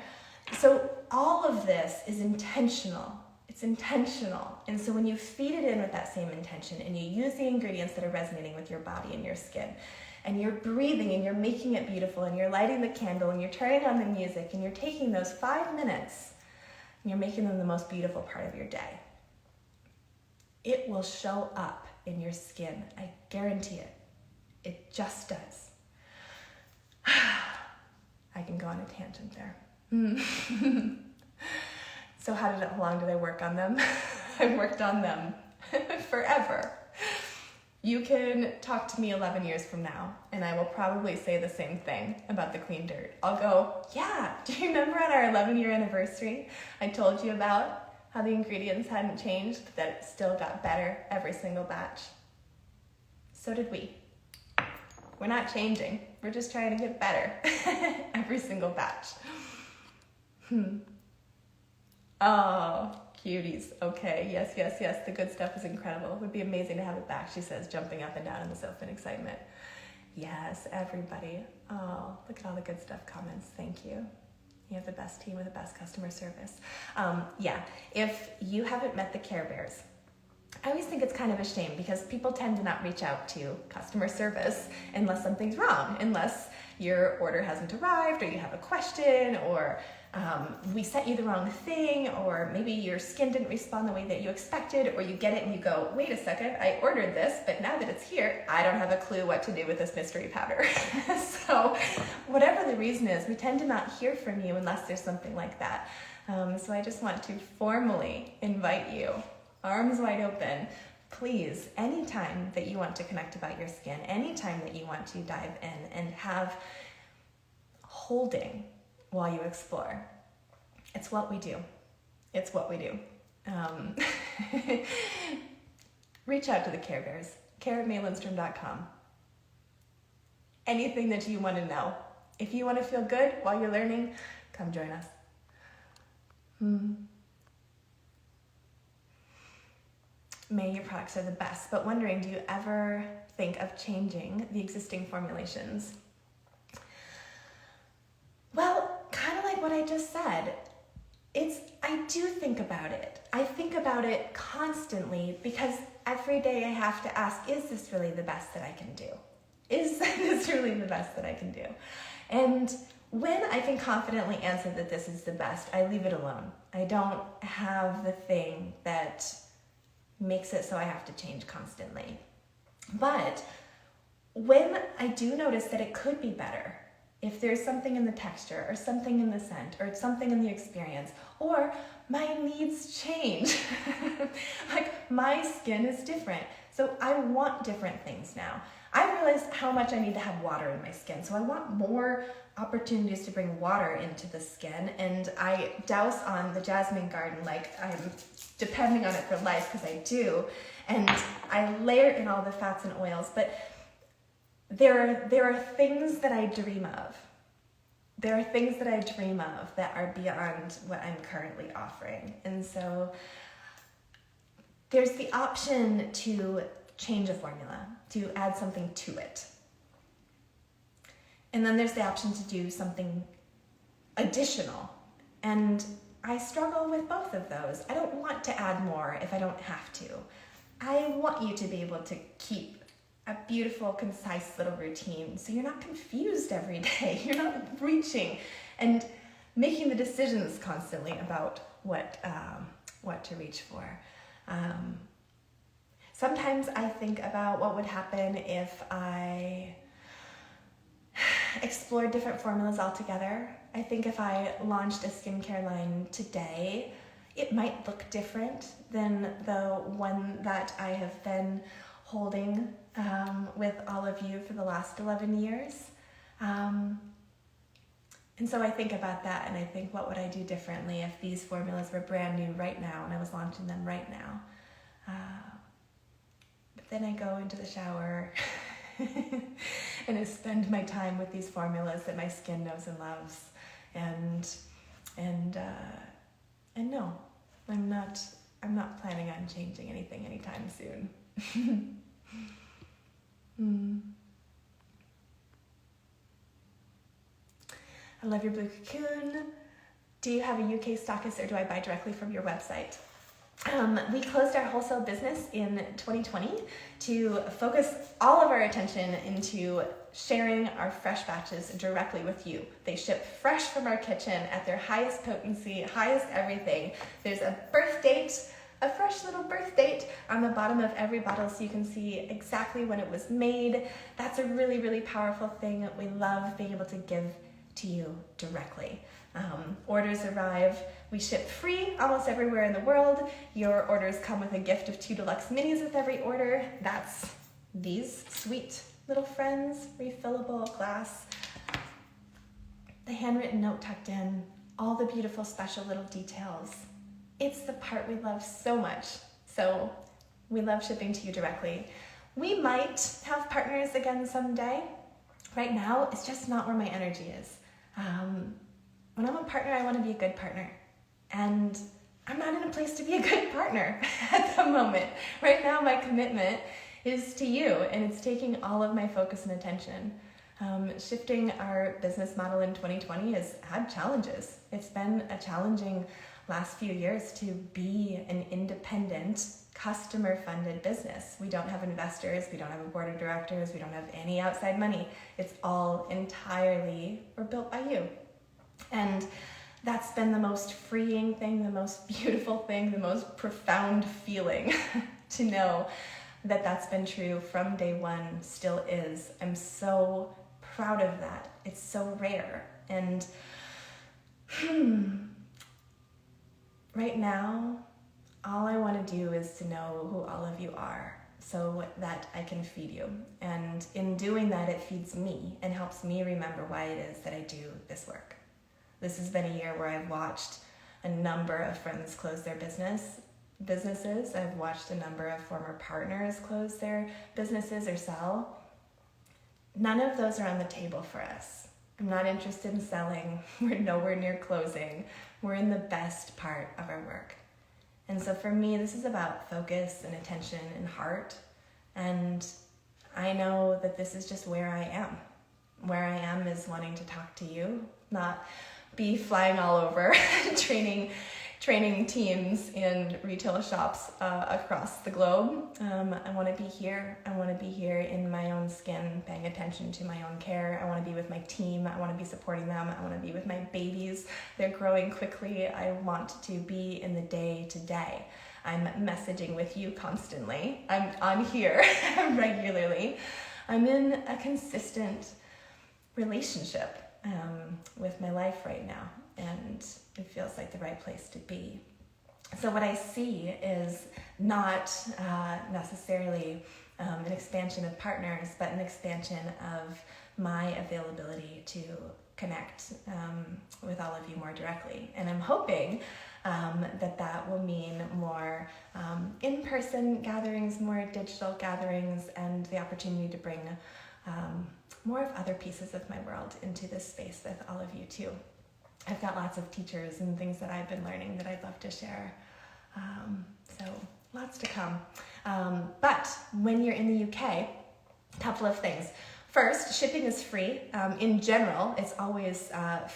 So all of this is intentional. It's intentional. And so when you feed it in with that same intention and you use the ingredients that are resonating with your body and your skin, and you're breathing and you're making it beautiful and you're lighting the candle and you're turning on the music and you're taking those 5 minutes and you're making them the most beautiful part of your day, it will show up in your skin. I guarantee it. It just does. I can go on a tangent there. So how long did I work on them? I worked on them forever. You can talk to me 11 years from now, and I will probably say the same thing about the clean dirt. I'll go, yeah, do you remember at our 11-year anniversary, I told you about how the ingredients hadn't changed, but that it still got better every single batch? So did we. We're not changing. We're just trying to get better every single batch. Oh, cuties. Okay, yes. The good stuff is incredible. It would be amazing to have it back, she says, jumping up and down in the sofa in excitement. Yes, everybody. Oh, look at all the good stuff comments. Thank you. You have the best team with the best customer service. If you haven't met the Care Bears, I always think it's kind of a shame because people tend to not reach out to customer service unless something's wrong, unless your order hasn't arrived or you have a question or we sent you the wrong thing, or maybe your skin didn't respond the way that you expected, or you get it and you go, wait a second, I ordered this, but now that it's here, I don't have a clue what to do with this mystery powder. So whatever the reason is, we tend to not hear from you unless there's something like that. So I just want to formally invite you, arms wide open, please, anytime that you want to connect about your skin, anytime that you want to dive in and have holding while you explore. It's what we do. It's what we do. Reach out to the Care Bears, care@lindstrom.com. Anything that you want to know. If you want to feel good while you're learning, come join us. May your products are the best, but wondering, do you ever think of changing the existing formulations? Well, kind of like what I just said, I do think about it. I think about it constantly because every day I have to ask, is this really the best that I can do? Is this really the best that I can do? And when I can confidently answer that this is the best, I leave it alone. I don't have the thing that makes it so I have to change constantly. But when I do notice that it could be better, if there's something in the texture or something in the scent or something in the experience, or my needs change, like my skin is different, so I want different things now. I realized how much I need to have water in my skin, so I want more opportunities to bring water into the skin, and I douse on the Jasmine Garden like I'm depending on it for life, because I do, and I layer in all the fats and oils, but there are things that I dream of there are things that I dream of that are beyond what I'm currently offering. And so there's the option to change a formula, to add something to it. And then there's the option to do something additional. And I struggle with both of those. I don't want to add more if I don't have to. I want you to be able to keep a beautiful, concise little routine so you're not confused every day. You're not reaching and making the decisions constantly about what to reach for. Sometimes I think about what would happen if I explored different formulas altogether. I think if I launched a skincare line today, it might look different than the one that I have been holding with all of you for the last 11 years. And so I think about that, and I think, what would I do differently if these formulas were brand new right now and I was launching them right now? But then I go into the shower and I spend my time with these formulas that my skin knows and loves. And no, I'm not planning on changing anything anytime soon. I love your blue cocoon. Do you have a UK stockist, or do I buy directly from your website? We closed our wholesale business in 2020 to focus all of our attention into sharing our fresh batches directly with you. They ship fresh from our kitchen at their highest potency, highest everything. There's a birth date, a fresh little birth date on the bottom of every bottle so you can see exactly when it was made. That's a really, really powerful thing. We love being able to give to you directly. Orders arrive. We ship free almost everywhere in the world. Your orders come with a gift of 2 deluxe minis with every order. That's these sweet little friends, refillable glass, the handwritten note tucked in, all the beautiful special little details. It's the part we love so much. So we love shipping to you directly. We might have partners again someday. Right now, it's just not where my energy is. When I'm a partner, I want to be a good partner. And I'm not in a place to be a good partner at the moment. Right now, my commitment is to you, and it's taking all of my focus and attention. Shifting our business model in 2020 has had challenges. It's been a challenging last few years to be an independent, customer-funded business. We don't have investors, we don't have a board of directors, we don't have any outside money. It's all entirely built by you. And that's been the most freeing thing, the most beautiful thing, the most profound feeling to know that that's been true from day one, still is. I'm so proud of that. It's so rare. And right now, all I want to do is to know who all of you are so that I can feed you. And in doing that, it feeds me and helps me remember why it is that I do this work. This has been a year where I've watched a number of friends close their businesses. I've watched a number of former partners close their businesses or sell. None of those are on the table for us. I'm not interested in selling. We're nowhere near closing. We're in the best part of our work. And so for me, this is about focus and attention and heart. And I know that this is just where I am. Where I am is wanting to talk to you, not be flying all over, training teams in retail shops across the globe. I want to be here. I want to be here in my own skin, paying attention to my own care. I want to be with my team. I want to be supporting them. I want to be with my babies. They're growing quickly. I want to be in the day-to-day. I'm messaging with you constantly. I'm on here regularly. I'm in a consistent relationship with my life right now, and it feels like the right place to be. So what I see is not necessarily an expansion of partners, but an expansion of my availability to connect with all of you more directly. And I'm hoping that will mean more in-person gatherings, more digital gatherings, and the opportunity to bring more of other pieces of my world into this space with all of you too. I've got lots of teachers and things that I've been learning that I'd love to share. So lots to come. But when you're in the UK, a couple of things. First, shipping is free. In general, it's always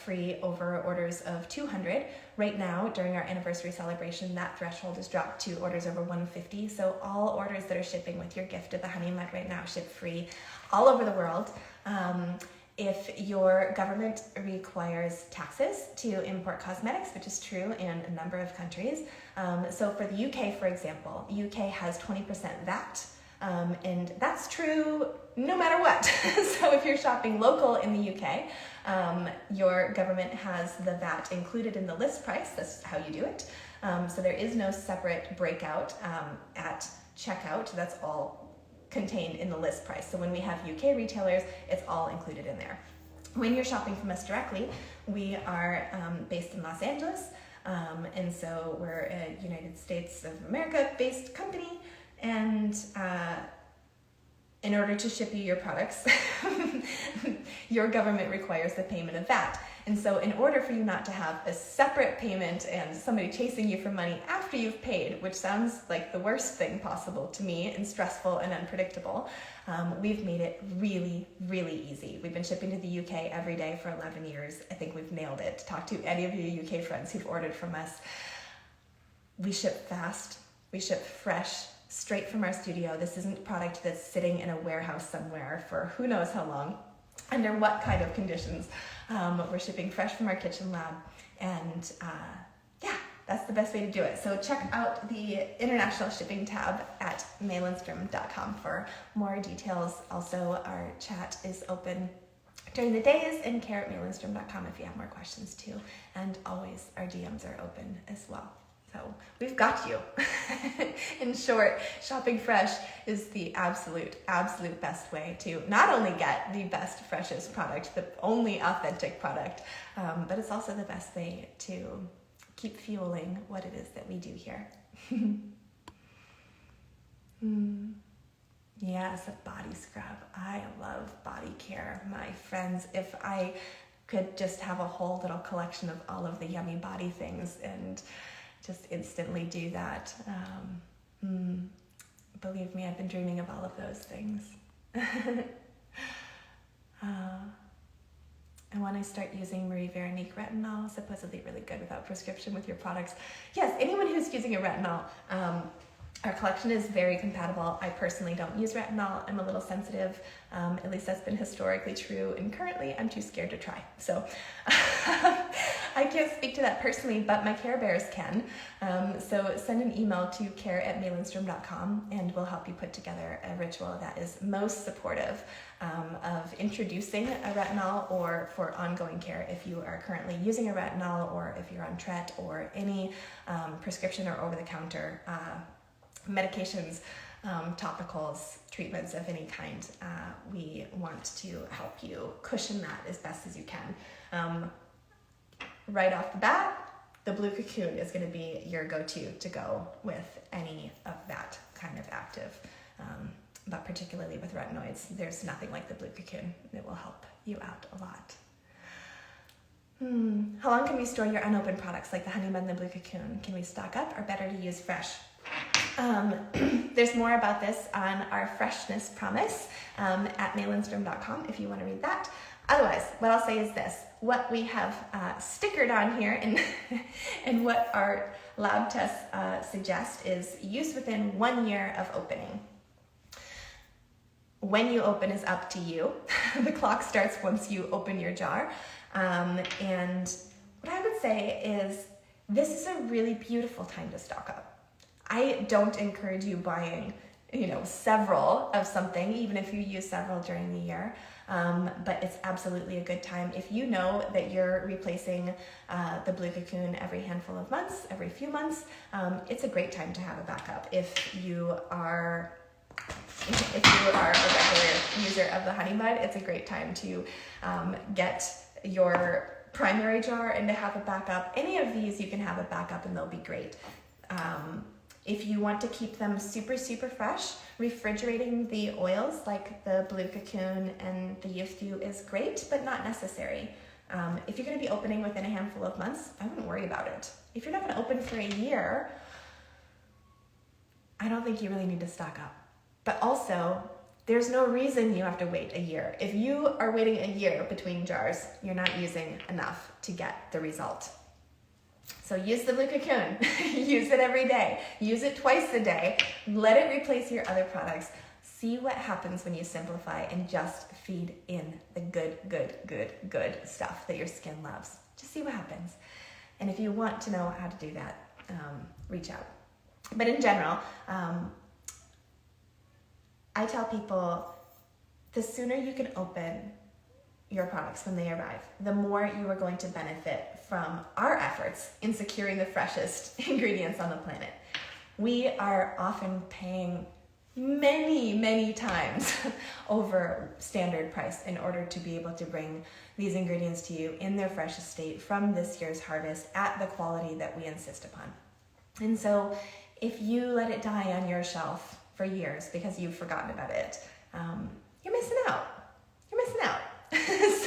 free over orders of 200. Right now, during our anniversary celebration, that threshold is dropped to orders over 150. So all orders that are shipping with your gift of the Honey Mud right now ship free all over the world. If your government requires taxes to import cosmetics, which is true in a number of countries. So for the UK, for example, UK has 20% VAT. And that's true no matter what. So if you're shopping local in the UK, your government has the VAT included in the list price. That's how you do it. So there is no separate breakout at checkout. That's all contained in the list price. So when we have UK retailers, it's all included in there. When you're shopping from us directly, we are based in Los Angeles. And so we're a United States of America based company. And in order to ship you your products, your government requires the payment of VAT. And so in order for you not to have a separate payment and somebody chasing you for money after you've paid, which sounds like the worst thing possible to me and stressful and unpredictable, we've made it really, really easy. We've been shipping to the UK every day for 11 years. I think we've nailed it. Talk to any of your UK friends who've ordered from us. We ship fast. We ship fresh, straight from our studio. This isn't product that's sitting in a warehouse somewhere for who knows how long, under what kind of conditions. We're shipping fresh from our kitchen lab, and yeah, that's the best way to do it. So check out the international shipping tab at lindstrom.com for more details. Also, our chat is open during the days, and care@lindstrom.com if you have more questions too. And always, our DMs are open as well. So we've got you. In short, shopping fresh is the absolute best way to not only get the best, freshest product, the only authentic product, but it's also the best way to keep fueling what it is that we do here. Yes, a body scrub. I love body care. My friends, if I could just have a whole little collection of all of the yummy body things and just instantly do that. Believe me, I've been dreaming of all of those things. And when I start using Marie Veronique retinol, supposedly really good without prescription with your products. Yes, anyone who's using a retinol, our collection is very compatible. I personally don't use retinol. I'm a little sensitive. At least that's been historically true. And currently, I'm too scared to try. So I can't speak to that personally, but my Care Bears can. So send an email to care@lindstrom.com and we'll help you put together a ritual that is most supportive of introducing a retinol or for ongoing care if you are currently using a retinol or if you're on Tret or any prescription or over-the-counter medications, topicals, treatments of any kind. We want to help you cushion that as best as you can. Right off the bat, the Blue Cocoon is going to be your go-to to go with any of that kind of active. But particularly with retinoids, there's nothing like the Blue Cocoon. It will help you out a lot. How long can we store your unopened products like the Honey Mud and the Blue Cocoon? Can we stock up or better to use fresh? There's more about this on our freshness promise at lindstrom.com if you want to read that. Otherwise, what I'll say is this. What we have stickered on here and what our lab tests suggest is use within 1 year of opening. When you open is up to you. The clock starts once you open your jar. And what I would say is this is a really beautiful time to stock up. I don't encourage you buying, several of something, even if you use several during the year. But it's absolutely a good time. If you know that you're replacing the Blue Cocoon every handful of months, every few months, it's a great time to have a backup. If you are if you are a regular user of the honey mud, it's a great time to get your primary jar and to have a backup. Any of these you can have a backup and they'll be great. If you want to keep them super, super fresh, refrigerating the oils like the Blue Cocoon and the Youth is great, but not necessary. If you're going to be opening within a handful of months, I wouldn't worry about it. If you're not going to open for a year, I don't think you really need to stock up. But also, there's no reason you have to wait a year. If you are waiting a year between jars, you're not using enough to get the result. So use the Blue Cocoon. Use it every day. Use it twice a day. Let it replace your other products. See what happens when you simplify and just feed in the good stuff that your skin loves. Just see what happens. And if you want to know how to do that, reach out. But in general, I tell people the sooner you can open your products when they arrive, the more you are going to benefit from our efforts in securing the freshest ingredients on the planet. We are often paying many times over standard price in order to be able to bring these ingredients to you in their freshest state from this year's harvest at the quality that we insist upon. And so if you let it die on your shelf for years because you've forgotten about it, you're missing out. You're missing out.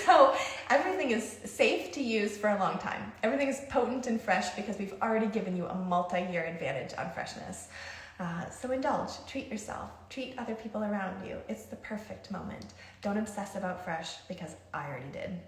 So everything is safe to use for a long time. Everything is potent and fresh because we've already given you a multi-year advantage on freshness. So indulge, treat yourself, treat other people around you. It's the perfect moment. Don't obsess about fresh because I already did.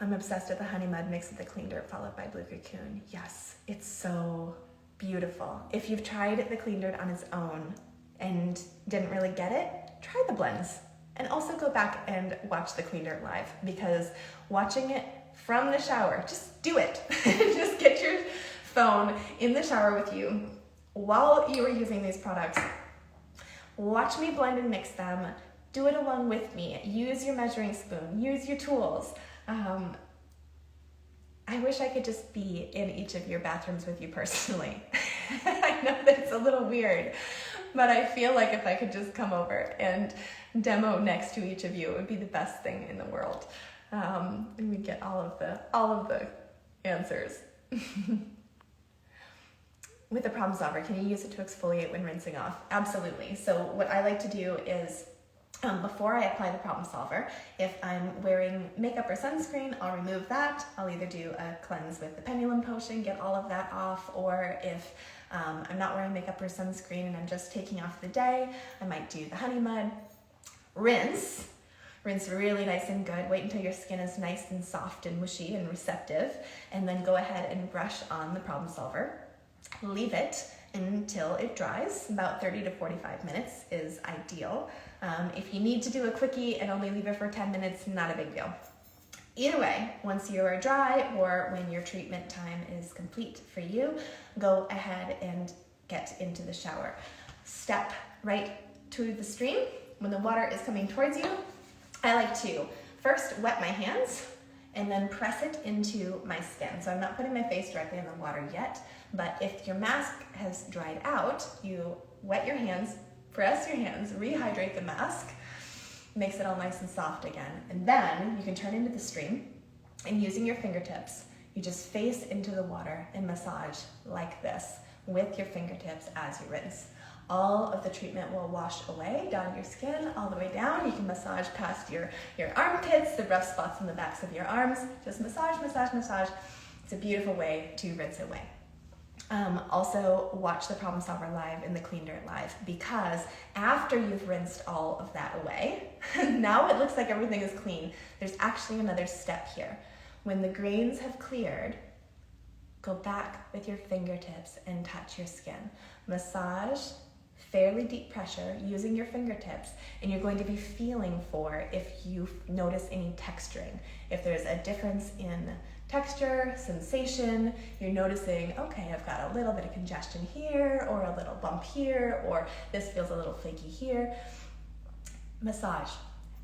I'm obsessed with the honey mud mixed with the clean dirt followed by Blue Cocoon. Yes, it's so beautiful. If you've tried the clean dirt on its own and didn't really get it, try the blends. And also go back and watch the clean dirt live, because watching it from the shower, just do it. Just get your phone in the shower with you while you are using these products. Watch me blend and mix them. Do it along with me. Use your measuring spoon. Use your tools. I wish I could just be in each of your bathrooms with you personally. I know that it's a little weird, but I feel like if I could just come over and demo next to each of you, it would be the best thing in the world. And we'd get all of the answers. With the problem solver, can you use it to exfoliate when rinsing off? Absolutely. So what I like to do is, before I apply the problem solver, if I'm wearing makeup or sunscreen, I'll remove that. I'll either do a cleanse with the pendulum potion, get all of that off, or if I'm not wearing makeup or sunscreen and I'm just taking off the day, I might do the honey mud. Rinse really nice and good. Wait until your skin is nice and soft and mushy and receptive, and then go ahead and brush on the problem solver. Leave it until it dries. About 30 to 45 minutes is ideal. If you need to do a quickie and only leave it for 10 minutes, not a big deal. Either way, once you are dry or when your treatment time is complete for you, go ahead and get into the shower. Step right to the stream. When the water is coming towards you, I like to first wet my hands and then press it into my skin. So I'm not putting my face directly in the water yet, but if your mask has dried out, you wet your hands, press your hands, rehydrate the mask, makes it all nice and soft again. And then you can turn into the stream, and using your fingertips, you just face into the water and massage like this with your fingertips as you rinse. All of the treatment will wash away down your skin, all the way down. You can massage past your armpits, the rough spots in the backs of your arms. Just massage, massage, massage. It's a beautiful way to rinse away. Also, watch the problem solver live and the clean dirt live, because after you've rinsed all of that away, now it looks like everything is clean. There's actually another step here. When the grains have cleared, go back with your fingertips and touch your skin. Massage, fairly deep pressure using your fingertips, and you're going to be feeling for if you notice any texturing. If there's a difference in texture, sensation, you're noticing, okay, I've got a little bit of congestion here, or a little bump here, or this feels a little flaky here. Massage.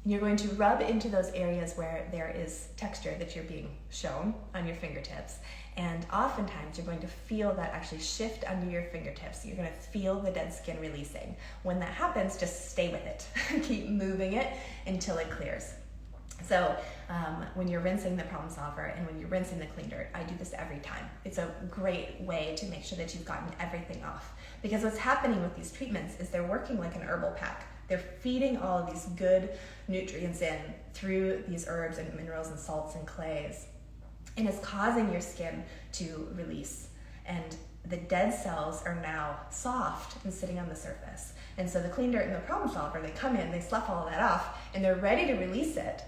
You're going to rub into those areas where there is texture that you're being shown on your fingertips. And oftentimes you're going to feel that actually shift under your fingertips. You're going to feel the dead skin releasing. When that happens, just stay with it. Keep moving it until it clears. So when you're rinsing the problem solver and when you're rinsing the clean dirt, I do this every time. It's a great way to make sure that you've gotten everything off. Because what's happening with these treatments is they're working like an herbal pack. They're feeding all of these good nutrients in through these herbs and minerals and salts and clays. And it's causing your skin to release. And the dead cells are now soft and sitting on the surface. And so the clean dirt and the problem solver, they come in, they slough all of that off, and they're ready to release it.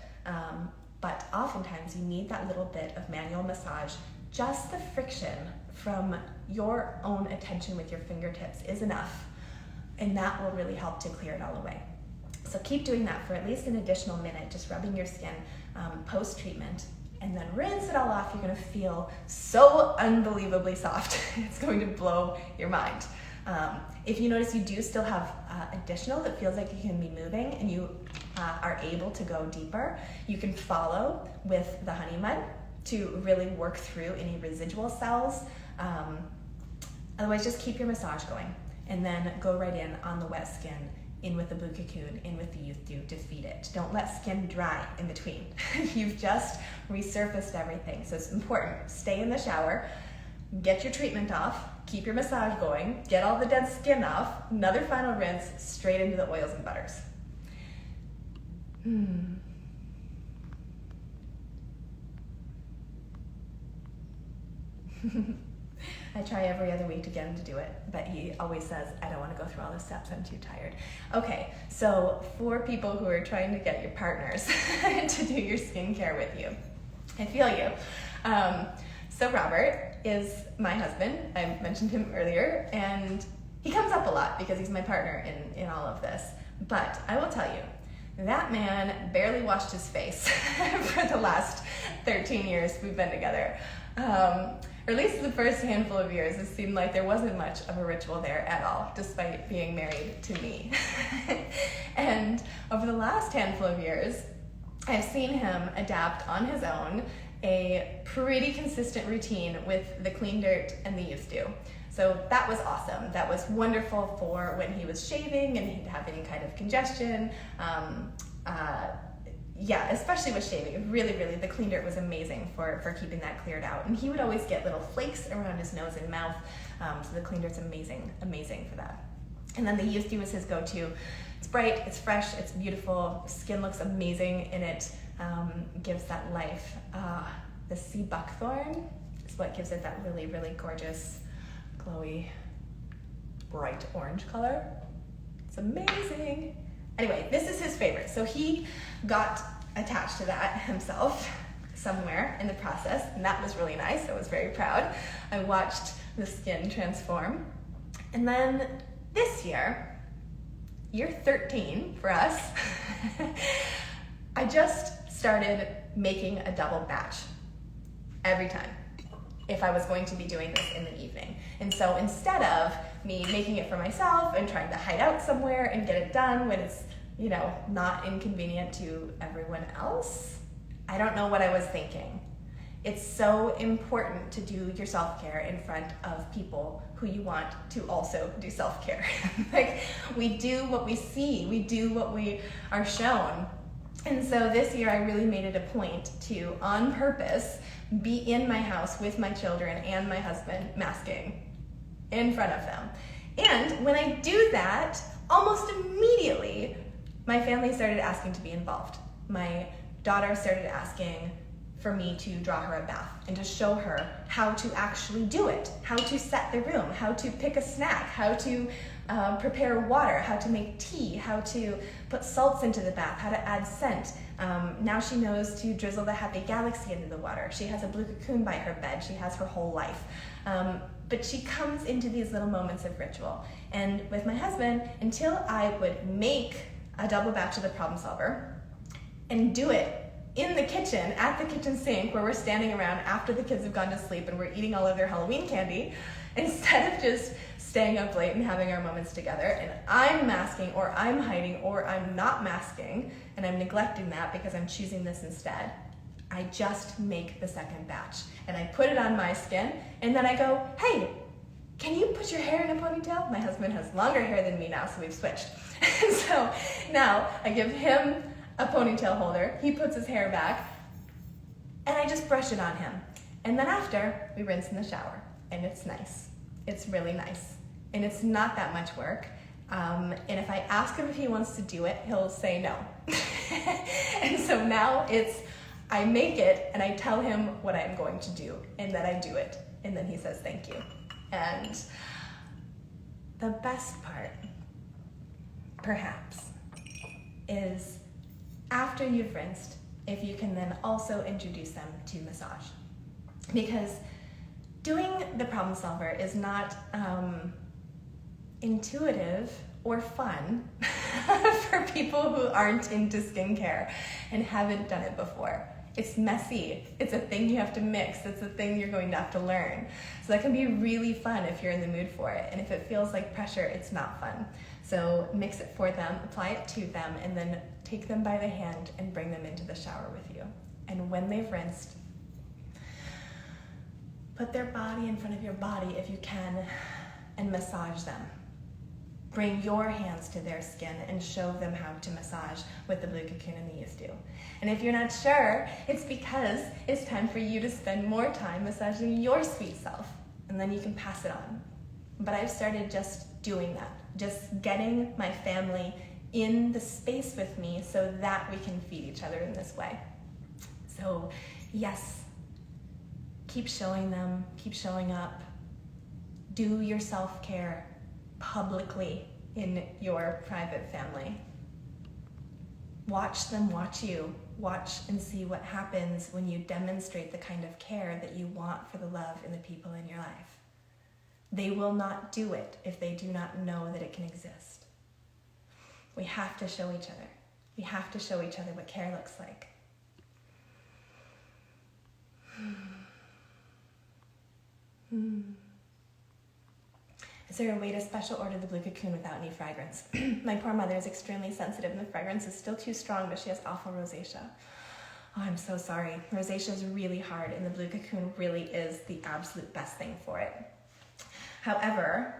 But oftentimes you need that little bit of manual massage. Just the friction from your own attention with your fingertips is enough. And that will really help to clear it all away. So keep doing that for at least an additional minute, just rubbing your skin post-treatment, and then rinse it all off. You're gonna feel so unbelievably soft. It's going to blow your mind. If you notice you do still have additional that feels like you can be moving and you are able to go deeper, you can follow with the honey mud to really work through any residual cells. Otherwise, just keep your massage going. And then go right in on the wet skin, in with the blue cocoon, in with the youth dew to feed it. Don't let skin dry in between. You've just resurfaced everything. So it's important, stay in the shower, get your treatment off, keep your massage going, get all the dead skin off, another final rinse, straight into the oils and butters. I try every other week to get him to do it, but he always says, I don't want to go through all the steps, I'm too tired. Okay, so for people who are trying to get your partners to do your skincare with you, I feel you. So Robert is my husband. I mentioned him earlier, and he comes up a lot because he's my partner in all of this. But I will tell you, that man barely washed his face for the last 13 years we've been together. Or at least the first handful of years, it seemed like there wasn't much of a ritual there at all, despite being married to me. And over the last handful of years, I've seen him adapt on his own a pretty consistent routine with the clean dirt and the youth dew. So that was awesome. That was wonderful for when he was shaving and he'd have any kind of congestion. Yeah, especially with shaving. Really, the clean dirt was amazing for keeping that cleared out. And he would always get little flakes around his nose and mouth. So the clean dirt's amazing for that. And then the youth dew was his go-to. It's bright, it's fresh, it's beautiful. Skin looks amazing in it. Gives that life. The sea buckthorn is what gives it that really, gorgeous, glowy, bright orange color. It's amazing. Anyway, this is his favorite. So he got attached to that himself somewhere in the process, and that was really nice. I was very proud. I watched the skin transform. And then this year 13 for us, I just started making a double batch every time if I was going to be doing this in the evening. And so instead of me making it for myself and trying to hide out somewhere and get it done when it's, you know, not inconvenient to everyone else, I don't know what I was thinking. It's so important to do your self-care in front of people who you want to also do self-care. Like, we do what we see, we do what we are shown. And so this year I really made it a point to, on purpose, be in my house with my children and my husband masking in front of them. And when I do that, almost immediately, my family started asking to be involved. My daughter started asking for me to draw her a bath and to show her how to actually do it, how to set the room, how to pick a snack, how to prepare water, how to make tea, how to put salts into the bath, how to add scent. Now she knows to drizzle the Happy Galaxy into the water. She has a blue cocoon by her bed. She has her whole life. But she comes into these little moments of ritual. And with my husband, until I would make a double batch of the problem solver and do it in the kitchen, at the kitchen sink, where we're standing around after the kids have gone to sleep and we're eating all of their Halloween candy, instead of just staying up late and having our moments together, and I'm masking, or I'm hiding, or I'm not masking, and I'm neglecting that because I'm choosing this instead, I just make the second batch. And I put it on my skin, and then I go, hey, can you put your hair in a ponytail? My husband has longer hair than me now, so we've switched. And so now I give him a ponytail holder, he puts his hair back, and I just brush it on him. And then after, we rinse in the shower, and it's nice. It's really nice. And it's not that much work. And if I ask him if he wants to do it, he'll say no. And so now I make it, and I tell him what I'm going to do, and then I do it. And then he says thank you. And the best part, perhaps, is after you've rinsed, if you can then also introduce them to massage. Because doing the problem solver is not intuitive or fun for people who aren't into skincare and haven't done it before. It's messy. It's a thing you have to mix. It's a thing you're going to have to learn. So that can be really fun if you're in the mood for it. And if it feels like pressure, it's not fun. So mix it for them, apply it to them, and then take them by the hand and bring them into the shower with you. And when they've rinsed, put their body in front of your body if you can and massage them. Bring your hands to their skin and show them how to massage with the blue cocoon and the youth do. And if you're not sure, it's because it's time for you to spend more time massaging your sweet self, and then you can pass it on. But I've started just doing that, just getting my family in the space with me so that we can feed each other in this way. So yes, keep showing them, keep showing up. Do your self-care publicly in your private family. Watch them watch you. Watch and see what happens when you demonstrate the kind of care that you want for the love and the people in your life. They will not do it if they do not know that it can exist. We have to show each other. We have to show each other what care looks like. Is there a way to special order the blue cocoon without any fragrance? My poor mother is extremely sensitive and the fragrance is still too strong, but she has awful rosacea. Oh, I'm so sorry. Rosacea is really hard, and the blue cocoon really is the absolute best thing for it. However,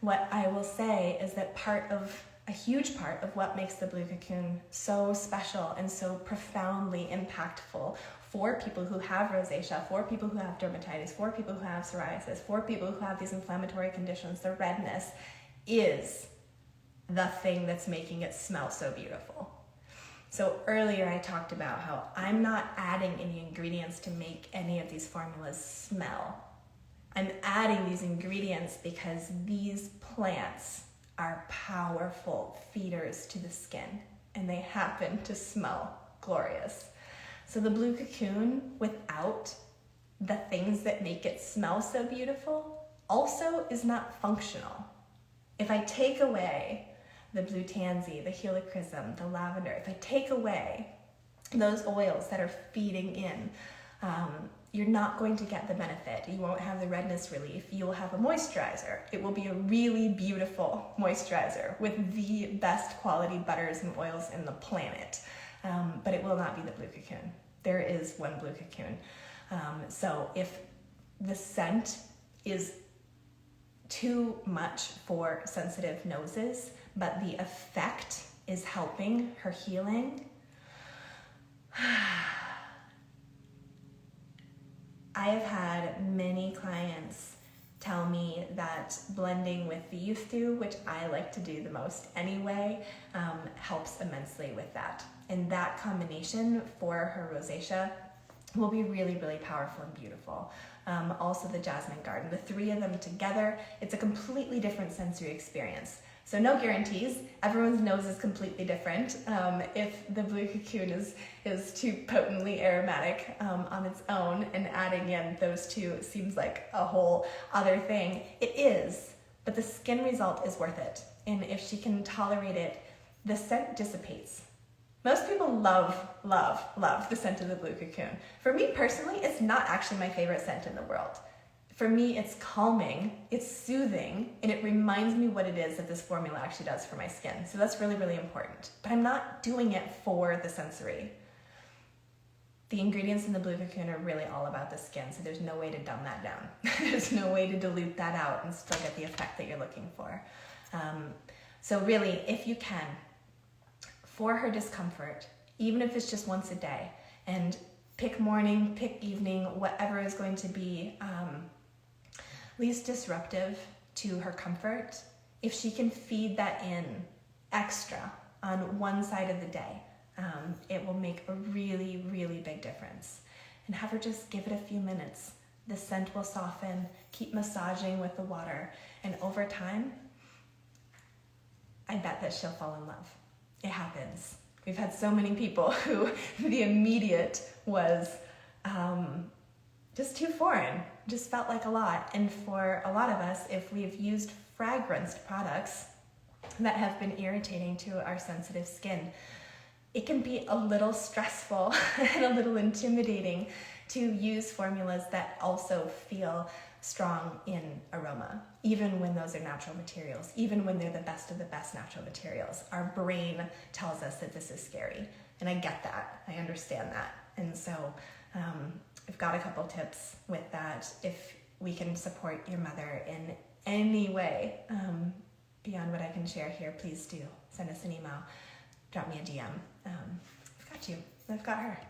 what I will say is that a huge part of what makes the blue cocoon so special and so profoundly impactful for people who have rosacea, for people who have dermatitis, for people who have psoriasis, for people who have these inflammatory conditions, the redness is the thing that's making it smell so beautiful. So earlier I talked about how I'm not adding any ingredients to make any of these formulas smell. I'm adding these ingredients because these plants are powerful feeders to the skin, and they happen to smell glorious. So the blue cocoon, without the things that make it smell so beautiful, also is not functional. If I take away the blue tansy, the helichrysum, the lavender, if I take away those oils that are feeding in, you're not going to get the benefit. You won't have the redness relief. You'll have a moisturizer. It will be a really beautiful moisturizer with the best quality butters and oils in the planet. But it will not be the blue cocoon. There is one blue cocoon. So if the scent is too much for sensitive noses, but the effect is helping her healing, I have had many clients tell me that blending with the youth do, which I like to do the most anyway, helps immensely with that. And that combination for her rosacea will be really, really powerful and beautiful. Also the jasmine garden, the three of them together, it's a completely different sensory experience. So no guarantees, everyone's nose is completely different. If the blue cocoon is too potently aromatic on its own, and adding in those two seems like a whole other thing, it is, but the skin result is worth it. And if she can tolerate it, the scent dissipates. Most people love, love, love the scent of the Blue Cocoon. For me personally, it's not actually my favorite scent in the world. For me, it's calming, it's soothing, and it reminds me what it is that this formula actually does for my skin. So that's really, really important. But I'm not doing it for the sensory. The ingredients in the Blue Cocoon are really all about the skin, so there's no way to dumb that down. There's no way to dilute that out and still get the effect that you're looking for. So really, if you can, for her discomfort, even if it's just once a day, and pick morning, pick evening, whatever is going to be least disruptive to her comfort, if she can feed that in extra on one side of the day, it will make a really, really big difference. And have her just give it a few minutes. The scent will soften, keep massaging with the water, and over time, I bet that she'll fall in love. It happens. We've had so many people who the immediate was just too foreign, just felt like a lot. And for a lot of us, if we've used fragranced products that have been irritating to our sensitive skin, it can be a little stressful and a little intimidating to use formulas that also feel strong in aroma, even when those are natural materials, even when they're the best of the best natural materials. Our brain tells us that this is scary, and I get that, I understand that. And so I've got a couple tips with that. If we can support your mother in any way beyond what I can share here, please do send us an email, drop me a DM. I've got you, I've got her.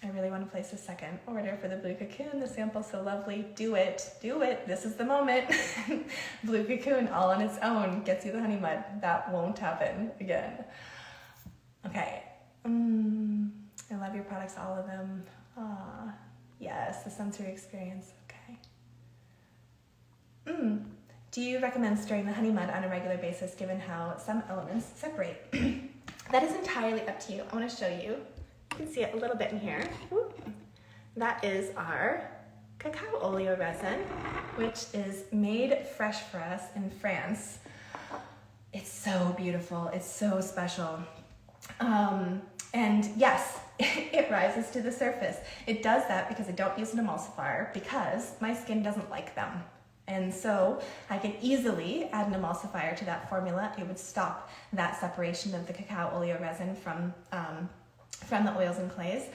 I really want to place a second order for the Blue Cocoon. The sample's so lovely. Do it. Do it. This is the moment. Blue Cocoon all on its own gets you the honey mud. That won't happen again. Okay. I love your products, all of them. Ah, yes, the sensory experience. Okay. Do you recommend stirring the honey mud on a regular basis given how some elements separate? That is entirely up to you. I want to show you. You can see it a little bit in here. That is our cacao oleo resin, which is made fresh for us in France. It's so beautiful. It's so special. And yes, it rises to the surface. It does that because I don't use an emulsifier because my skin doesn't like them. And so I could easily add an emulsifier to that formula. It would stop that separation of the cacao oleo resin from the oils and clays.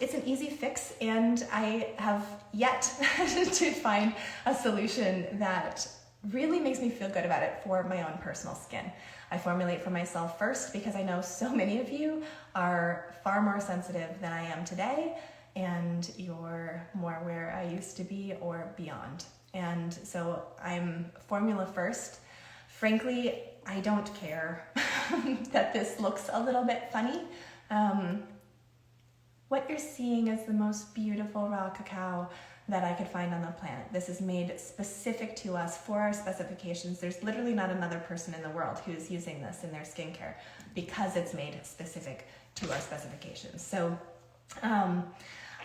It's an easy fix, and I have yet to find a solution that really makes me feel good about it for my own personal skin. I formulate for myself first because I know so many of you are far more sensitive than I am today, and you're more where I used to be or beyond. And so I'm formula first. Frankly, I don't care that this looks a little bit funny. What you're seeing is the most beautiful raw cacao that I could find on the planet. This is made specific to us for our specifications. There's literally not another person in the world who's using this in their skincare because it's made specific to our specifications. So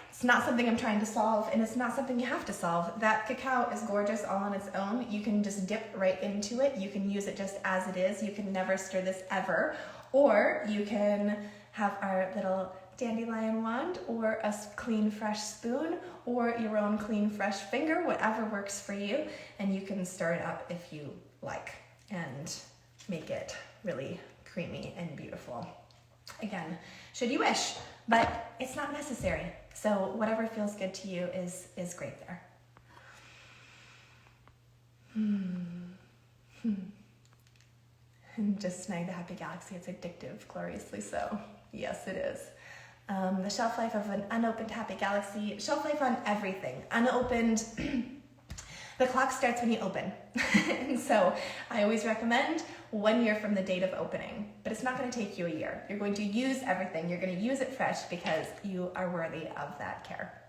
it's not something I'm trying to solve, and it's not something you have to solve. That cacao is gorgeous all on its own. You can just dip right into it. You can use it just as it is. You can never stir this ever. Or you can have our little dandelion wand, or a clean fresh spoon, or your own clean fresh finger, whatever works for you, and you can stir it up if you like and make it really creamy and beautiful. Again, should you wish, but it's not necessary. So whatever feels good to you is great there. Just snag the Happy Galaxy. It's addictive, gloriously so. Yes, it is. The shelf life of an unopened Happy Galaxy, shelf life on everything. Unopened, the clock starts when you open. And so I always recommend 1 year from the date of opening, but it's not going to take you a year. You're going to use everything. You're going to use it fresh because you are worthy of that care.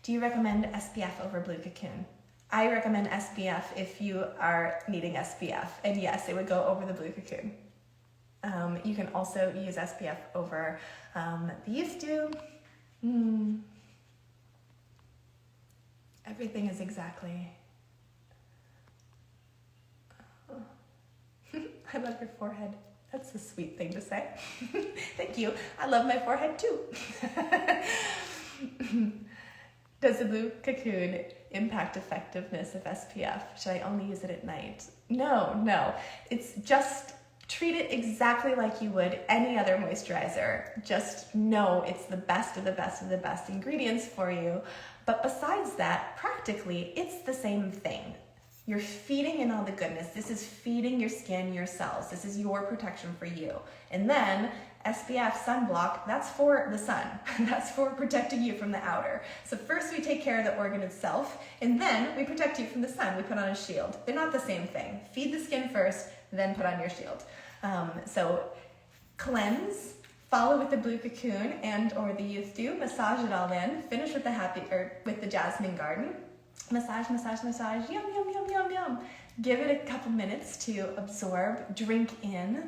Do you recommend SPF over Blue Cocoon? I recommend SPF if you are needing SPF, and yes, it would go over the Blue Cocoon. You can also use SPF over the Used To. Everything is exactly... I love your forehead. That's a sweet thing to say. Thank you. I love my forehead too. Does the blue cocoon impact effectiveness of SPF? Should I only use it at night? No. It's just treat it exactly like you would any other moisturizer. Just know it's the best of the best of the best ingredients for you. But besides that, practically, it's the same thing. You're feeding in all the goodness. This is feeding your skin, your cells. This is your protection for you. And then SPF sunblock, that's for the sun. That's for protecting you from the outer. So first we take care of the organ itself, and then we protect you from the sun. We put on a shield. They're not the same thing. Feed the skin first, then put on your shield. So cleanse, follow with the blue cocoon and or the youth dew, massage it all in, finish with the jasmine garden. Massage, yum, yum, yum, yum, yum. Give it a couple minutes to absorb, drink in,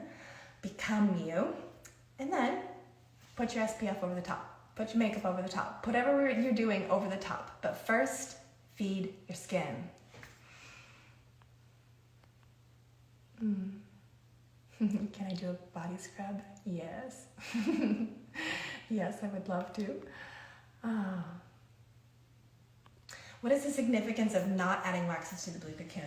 become you, and then put your SPF over the top. Put your makeup over the top. Put whatever you're doing over the top. But first, feed your skin. Can I do a body scrub? Yes. Yes, I would love to. What is the significance of not adding waxes to the blue cocoon?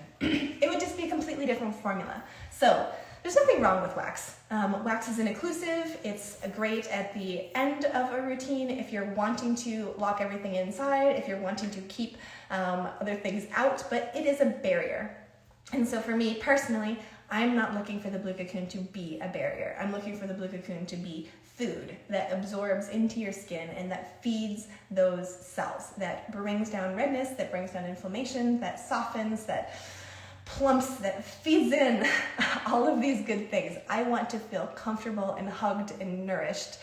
It would just be a completely different formula. So there's nothing wrong with wax. Wax is an inclusive. It's great at the end of a routine if you're wanting to lock everything inside, if you're wanting to keep other things out, but it is a barrier. And so for me personally, I'm not looking for the blue cocoon to be a barrier. I'm looking for the blue cocoon to be food that absorbs into your skin and that feeds those cells, that brings down redness, that brings down inflammation, that softens, that plumps, that feeds in all of these good things. I want to feel comfortable and hugged and nourished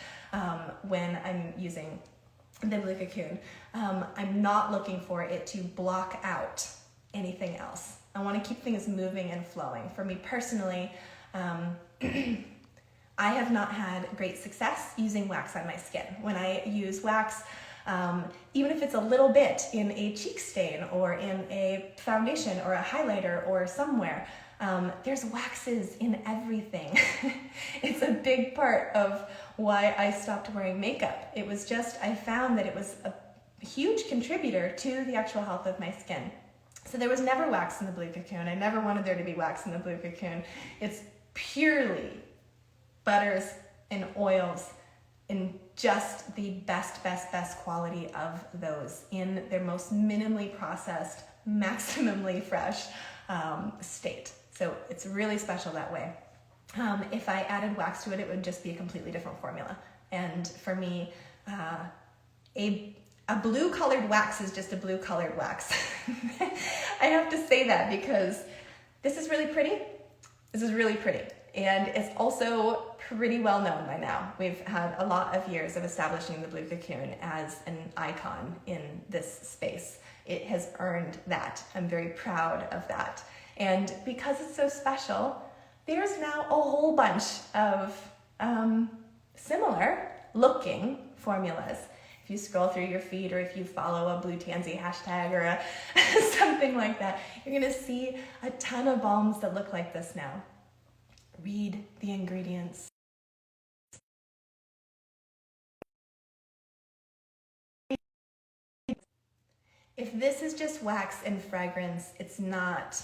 when I'm using the blue cocoon. I'm not looking for it to block out anything else. I want to keep things moving and flowing. For me personally, I have not had great success using wax on my skin. When I use wax, even if it's a little bit in a cheek stain or in a foundation or a highlighter or somewhere, there's waxes in everything. It's a big part of why I stopped wearing makeup. It was just, I found that it was a huge contributor to the actual health of my skin. So there was never wax in the blue cocoon. I never wanted there to be wax in the blue cocoon. It's purely butters and oils in just the best quality of those in their most minimally processed, maximally fresh state. So it's really special that way. If I added wax to it, it would just be a completely different formula. And for me, a blue colored wax is just a blue colored wax. I have to say that because this is really pretty. This is really pretty. And it's also pretty well known by now. We've had a lot of years of establishing the blue cocoon as an icon in this space. It has earned that. I'm very proud of that. And because it's so special, there's now a whole bunch of similar looking formulas. If you scroll through your feed or if you follow a Blue Tansy hashtag or something like that, you're gonna see a ton of balms that look like this now. Read the ingredients. If this is just wax and fragrance, it's not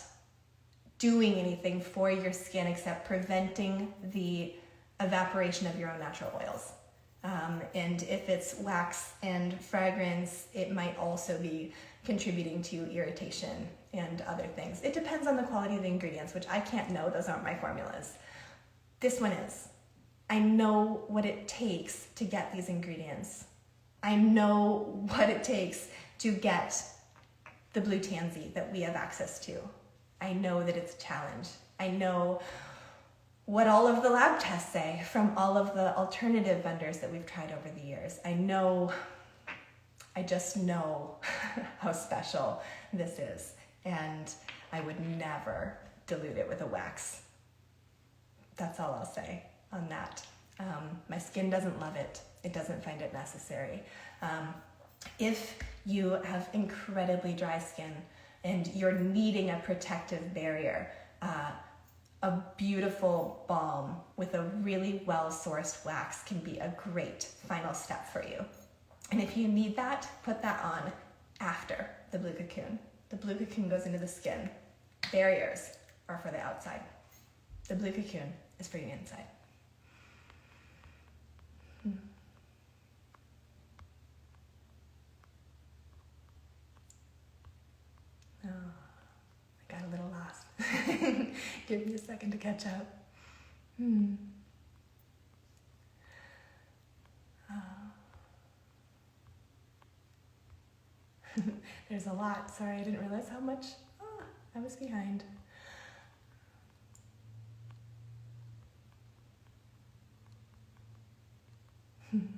doing anything for your skin except preventing the evaporation of your own natural oils. And if it's wax and fragrance, it might also be contributing to irritation and other things. It depends on the quality of the ingredients, which I can't know. Those aren't my formulas. This one is. I know what it takes to get these ingredients. I know what it takes to get the Blue Tansy that we have access to. I know that it's a challenge. I know what all of the lab tests say from all of the alternative vendors that we've tried over the years. I just know how special this is, and I would never dilute it with a wax. That's all I'll say on that. My skin doesn't love it. It doesn't find it necessary. If you have incredibly dry skin and you're needing a protective barrier, a beautiful balm with a really well-sourced wax can be a great final step for you. And if you need that, put that on after the blue cocoon. The blue cocoon goes into the skin. Barriers are for the outside. The blue cocoon is for your inside. Oh, I got a little lost. Give me a second to catch up. There's a lot. Sorry, I didn't realize how much I was behind. Okay.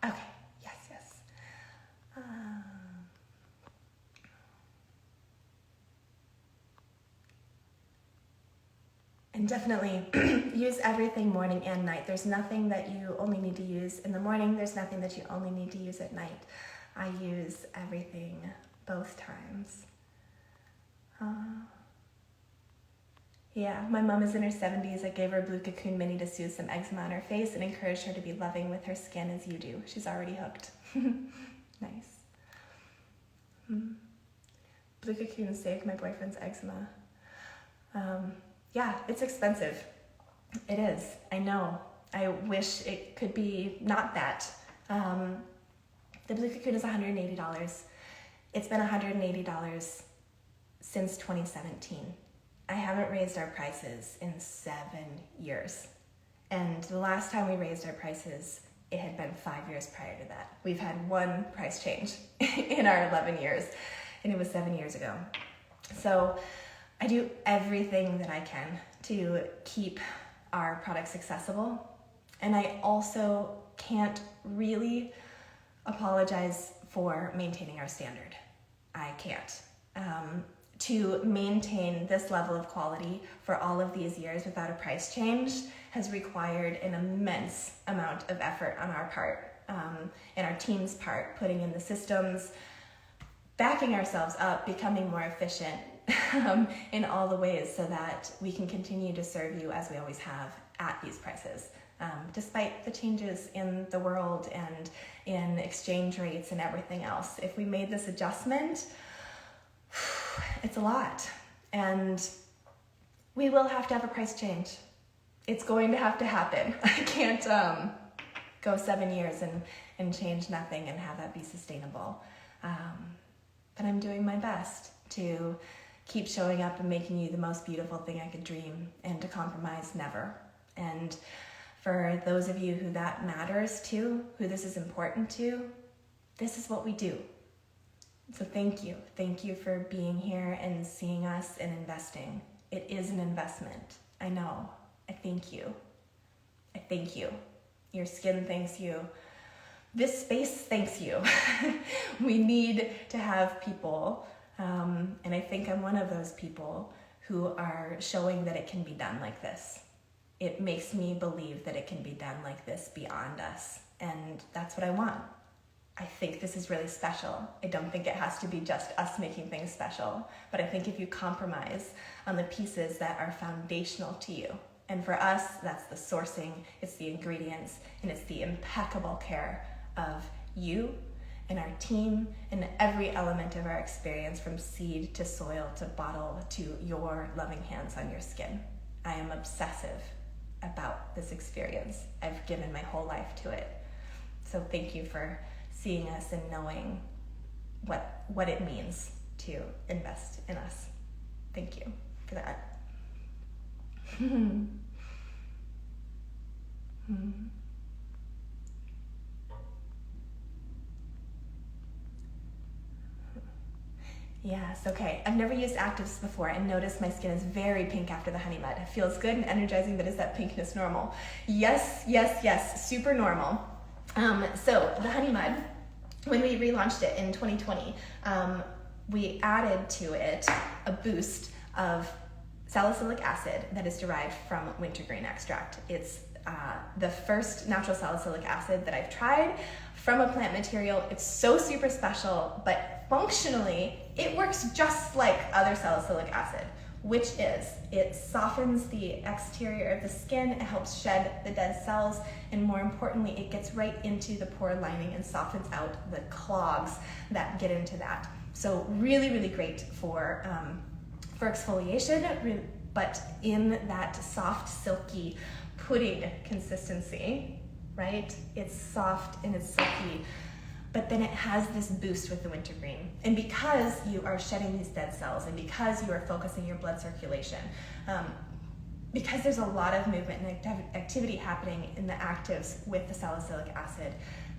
Okay. Yes. And definitely use everything morning and night. There's nothing that you only need to use in the morning. There's nothing that you only need to use at night. I use everything both times. Yeah, my mom is in her 70s. I gave her a blue cocoon mini to soothe some eczema on her face and encouraged her to be loving with her skin as you do. She's already hooked. Nice. Blue cocoon saved my boyfriend's eczema. Yeah, it's expensive. It is. I know. I wish it could be not that. The blue cocoon is $180. It's been $180 since 2017. I haven't raised our prices in 7 years. And the last time we raised our prices, it had been 5 years prior to that. We've had one price change in our 11 years, and it was 7 years ago. So I do everything that I can to keep our products accessible. And I also can't really apologize for maintaining our standard. I can't. To maintain this level of quality for all of these years without a price change has required an immense amount of effort on our part, and our team's part, putting in the systems, backing ourselves up, becoming more efficient in all the ways so that we can continue to serve you as we always have at these prices. Despite the changes in the world and in exchange rates and everything else. If we made this adjustment, it's a lot, and we will have to have a price change. It's going to have to happen. I can't go 7 years and change nothing and have that be sustainable. But I'm doing my best to keep showing up and making you the most beautiful thing I could dream, and to compromise never. And for those of you who that matters to, who this is important to, this is what we do. So thank you. Thank you for being here and seeing us and investing. It is an investment. I know. I thank you. I thank you. Your skin thanks you. This space thanks you. We need to have people, and I think I'm one of those people, who are showing that it can be done like this. It makes me believe that it can be done like this beyond us, and that's what I want. I think this is really special. I don't think it has to be just us making things special, but I think if you compromise on the pieces that are foundational to you, and for us, that's the sourcing, it's the ingredients, and it's the impeccable care of you and our team and every element of our experience, from seed to soil to bottle to your loving hands on your skin. I am obsessive about this experience. I've given my whole life to it. So thank you for seeing us and knowing what it means to invest in us. Thank you for that. Yes, okay. I've never used actives before and noticed my skin is very pink after the honey mud. It feels good and energizing, but is that pinkness normal? Yes, super normal. So the honey mud, when we relaunched it in 2020, we added to it a boost of salicylic acid that is derived from wintergreen extract. It's the first natural salicylic acid that I've tried from a plant material. It's so super special, but functionally, it works just like other salicylic acid, which is it softens the exterior of the skin, it helps shed the dead cells, and more importantly, it gets right into the pore lining and softens out the clogs that get into that. So really, really great for exfoliation, but in that soft, silky pudding consistency, right? It's soft and it's silky, but then it has this boost with the wintergreen. And because you are shedding these dead cells and because you are focusing your blood circulation, because there's a lot of movement and activity happening in the actives with the salicylic acid,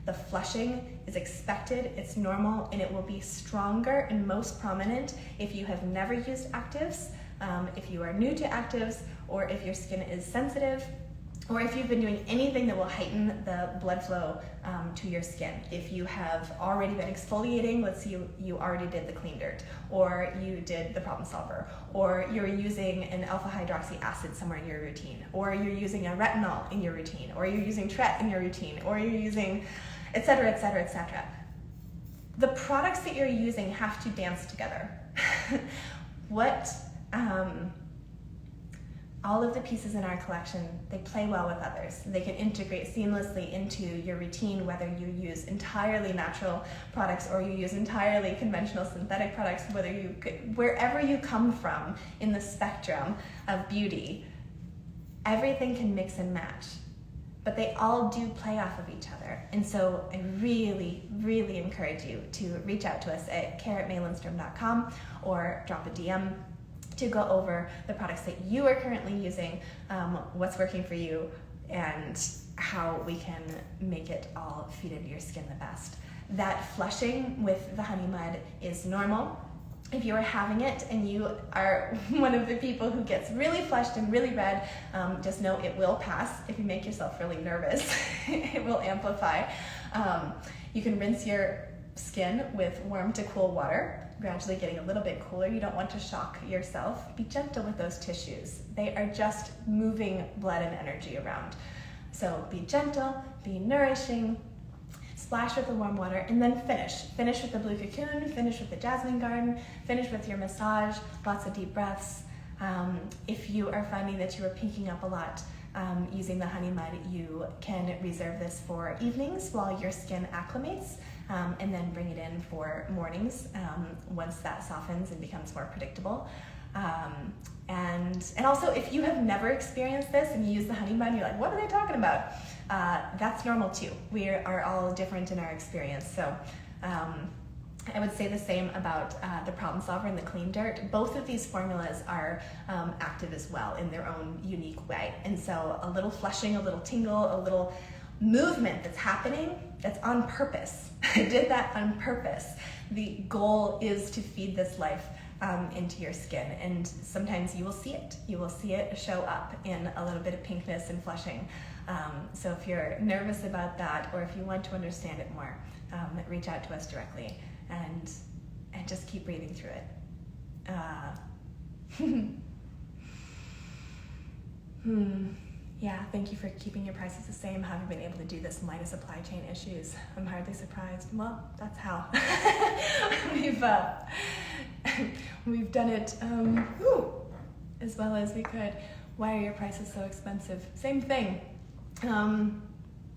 the flushing is expected, it's normal, and it will be stronger and most prominent if you have never used actives, if you are new to actives, or if your skin is sensitive, or if you've been doing anything that will heighten the blood flow to your skin. If you have already been exfoliating, let's say you already did the clean dirt, or you did the problem solver, or you're using an alpha hydroxy acid somewhere in your routine, or you're using a retinol in your routine, or you're using tret in your routine, or you're using et cetera, et cetera, et cetera. The products that you're using have to dance together. All of the pieces in our collection, they play well with others. They can integrate seamlessly into your routine, whether you use entirely natural products or you use entirely conventional synthetic products, wherever you come from in the spectrum of beauty, everything can mix and match. But they all do play off of each other. And so I really, really encourage you to reach out to us at care@maylindstrom.com or drop a DM to go over the products that you are currently using, what's working for you, and how we can make it all feed into your skin the best. That flushing with the honey mud is normal. If you are having it and you are one of the people who gets really flushed and really red, just know it will pass. If you make yourself really nervous, it will amplify. You can rinse your skin with warm to cool water, gradually getting a little bit cooler. You don't want to shock yourself. Be gentle with those tissues. They are just moving blood and energy around. So be gentle, be nourishing, splash with the warm water, and then finish. Finish with the blue cocoon, finish with the jasmine garden, finish with your massage, lots of deep breaths. If you are finding that you are pinking up a lot using the honey mud, you can reserve this for evenings while your skin acclimates, and then bring it in for mornings once that softens and becomes more predictable. And also, if you have never experienced this and you use the honey mud and you're like, what are they talking about? That's normal too. We are all different in our experience. So I would say the same about the problem solver and the clean dirt. Both of these formulas are active as well in their own unique way. And so a little flushing, a little tingle, a little movement that's happening, that's on purpose. I did that on purpose. The goal is to feed this life into your skin, and sometimes you will see it. You will see it show up in a little bit of pinkness and flushing. So if you're nervous about that, or if you want to understand it more, reach out to us directly and just keep breathing through it. Yeah, thank you for keeping your prices the same. Haven't been able to do this in light of supply chain issues. I'm hardly surprised. Well, that's how. We've done it as well as we could. Why are your prices so expensive? Same thing.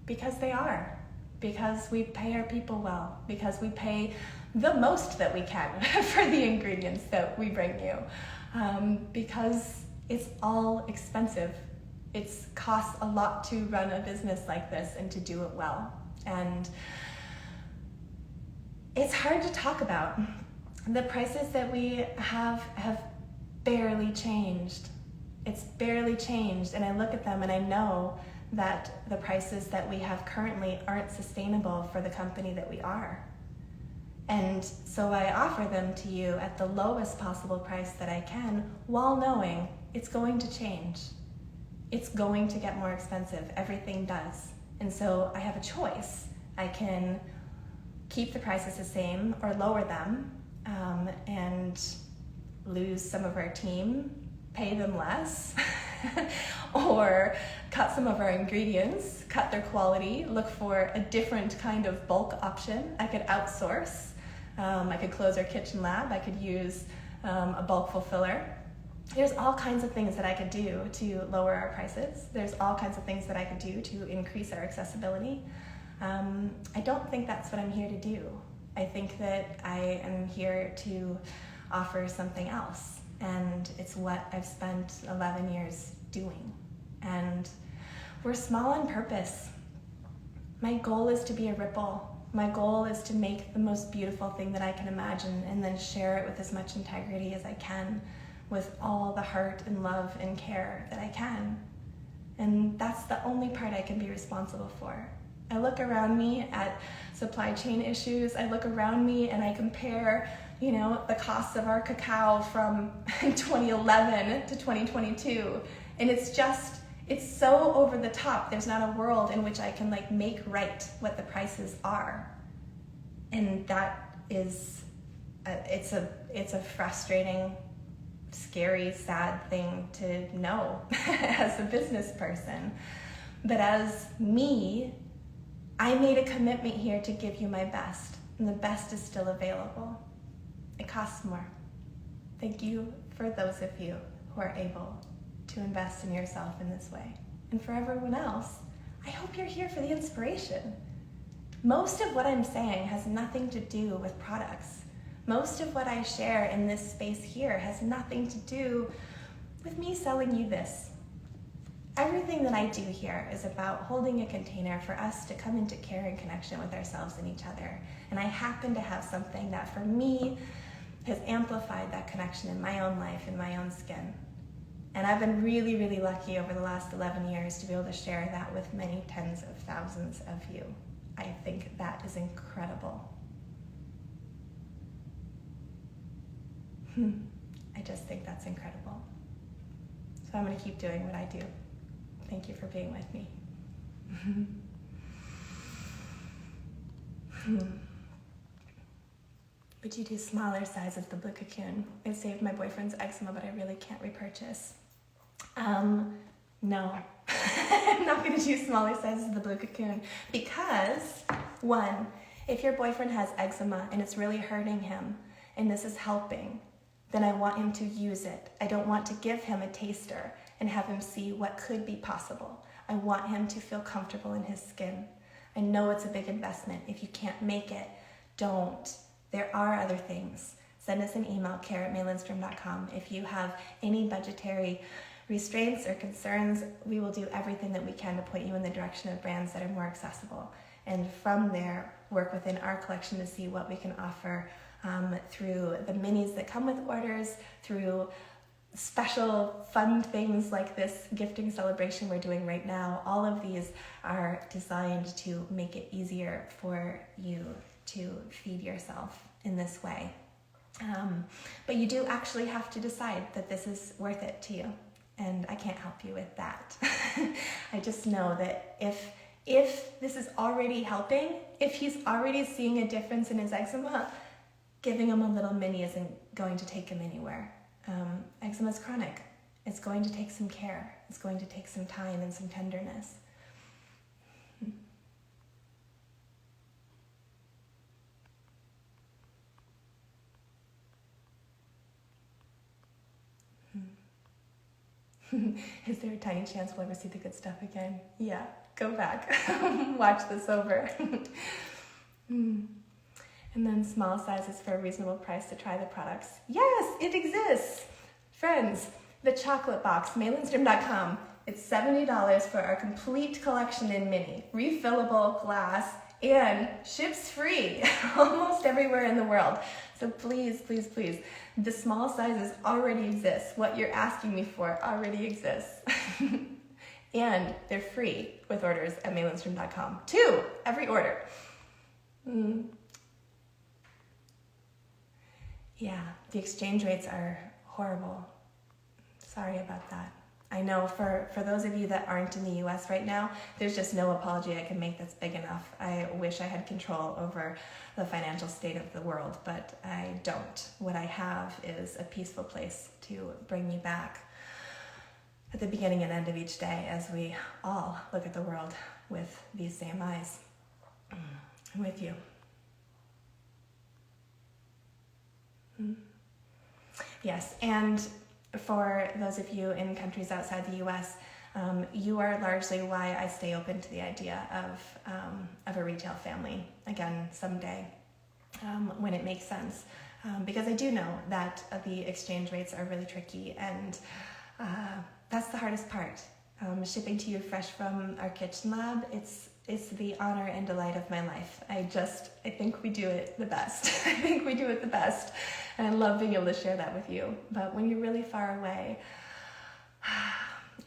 Because they are. Because we pay our people well. Because we pay the most that we can for the ingredients that we bring you. Because it's all expensive. It costs a lot to run a business like this and to do it well. And it's hard to talk about. The prices that we have barely changed. It's barely changed. And I look at them and I know that the prices that we have currently aren't sustainable for the company that we are. And so I offer them to you at the lowest possible price that I can, while knowing it's going to change. It's going to get more expensive. Everything does. And so I have a choice. I can keep the prices the same or lower them, and lose some of our team pay them less or cut some of our ingredients, cut their quality, look for a different kind of bulk option. I could outsource. I could close our kitchen lab. I could use a bulk fulfiller. There's all kinds of things that I could do to lower our prices. There's all kinds of things that I could do to increase our accessibility. I don't think that's what I'm here to do. I think that I am here to offer something else, and it's what I've spent 11 years doing. And we're small on purpose. My goal is to be a ripple. My goal is to make the most beautiful thing that I can imagine and then share it with as much integrity as I can, with all the heart and love and care that I can. And that's the only part I can be responsible for. I look around me at supply chain issues. I look around me and I compare, the costs of our cacao from 2011 to 2022. And it's so over the top. There's not a world in which I can make right what the prices are. And that is, it's a frustrating, scary, sad thing to know as a business person. But as me, I made a commitment here to give you my best, and the best is still available. It costs more. Thank you for those of you who are able to invest in yourself in this way. And for everyone else, I hope you're here for the inspiration. Most of what I'm saying has nothing to do with products. Most of what I share in this space here has nothing to do with me selling you this. Everything that I do here is about holding a container for us to come into care and connection with ourselves and each other. And I happen to have something that for me has amplified that connection in my own life, in my own skin. And I've been really, really lucky over the last 11 years to be able to share that with many tens of thousands of you. I think that is incredible. I just think that's incredible. So I'm going to keep doing what I do. Thank you for being with me. Would you do smaller size of the blue cocoon? It saved my boyfriend's eczema, but I really can't repurchase. No, I'm not going to do smaller sizes of the blue cocoon because, one, if your boyfriend has eczema and it's really hurting him and this is helping, then I want him to use it. I don't want to give him a taster and have him see what could be possible. I want him to feel comfortable in his skin. I know it's a big investment. If you can't make it, don't. There are other things. Send us an email, care@maylindstrom.com. If you have any budgetary restraints or concerns, we will do everything that we can to point you in the direction of brands that are more accessible. And from there, work within our collection to see what we can offer through the minis that come with orders, through special fun things like this gifting celebration we're doing right now. All of these are designed to make it easier for you to feed yourself in this way. But you do actually have to decide that this is worth it to you. And I can't help you with that. I just know that if this is already helping, if he's already seeing a difference in his eczema, giving him a little mini isn't going to take him anywhere. Eczema is chronic. It's going to take some care. It's going to take some time and some tenderness. Is there a tiny chance we'll ever see the good stuff again? Yeah, go back. Watch this over. And then small sizes for a reasonable price to try the products. Yes, it exists. Friends, the chocolate box, maylindstrom.com. It's $70 for our complete collection in mini, refillable glass, and ships free almost everywhere in the world. So please, please, please, the small sizes already exist. What you're asking me for already exists. And they're free with orders at maylindstrom.com. 2, every order. Yeah, the exchange rates are horrible. Sorry about that. I know for those of you that aren't in the US right now, there's just no apology I can make that's big enough. I wish I had control over the financial state of the world, but I don't. What I have is a peaceful place to bring you back. at the beginning and end of each day as we all look at the world with these same eyes. I'm with you. Yes, and for those of you in countries outside the US, you are largely why I stay open to the idea of a retail family, again, someday, when it makes sense. Because I do know that the exchange rates are really tricky, and that's the hardest part. Shipping to you fresh from our kitchen lab, it's the honor and delight of my life. I think we do it the best. I think we do it the best. And I love being able to share that with you. But when you're really far away,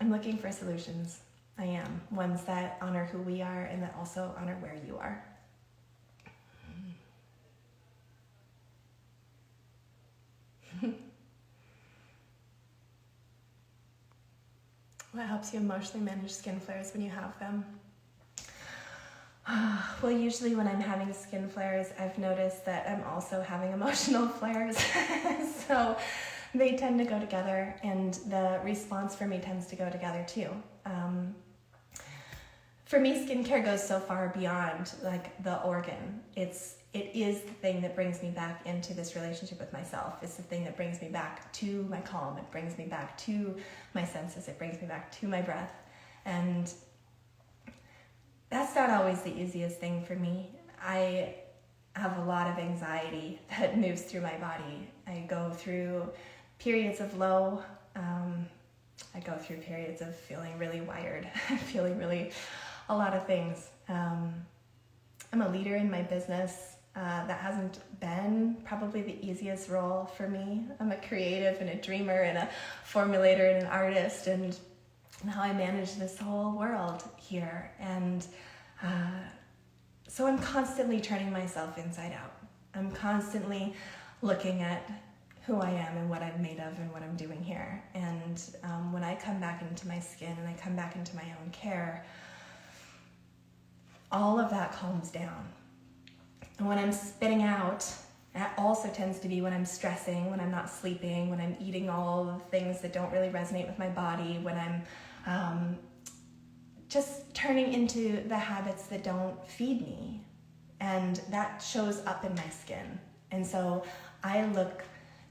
I'm looking for solutions. I am. Ones that honor who we are and that also honor where you are. What helps you emotionally manage skin flares when you have them? Well, usually when I'm having skin flares, I've noticed that I'm also having emotional flares. So they tend to go together, and the response for me tends to go together too. For me, skincare goes so far beyond like the organ. It is the thing that brings me back into this relationship with myself. It's the thing that brings me back to my calm. It brings me back to my senses. It brings me back to my breath. And that's not always the easiest thing for me. I have a lot of anxiety that moves through my body. I go through periods of low. I go through periods of feeling really wired, feeling really a lot of things. I'm a leader in my business. That hasn't been probably the easiest role for me. I'm a creative and a dreamer and a formulator and an artist, and how I manage this whole world here. And so I'm constantly turning myself inside out. I'm constantly looking at who I am and what I'm made of and what I'm doing here. And when I come back into my skin and I come back into my own care, all of that calms down. And when I'm spitting out, that also tends to be when I'm stressing, when I'm not sleeping, when I'm eating all the things that don't really resonate with my body, when I'm just turning into the habits that don't feed me. And that shows up in my skin. And so I look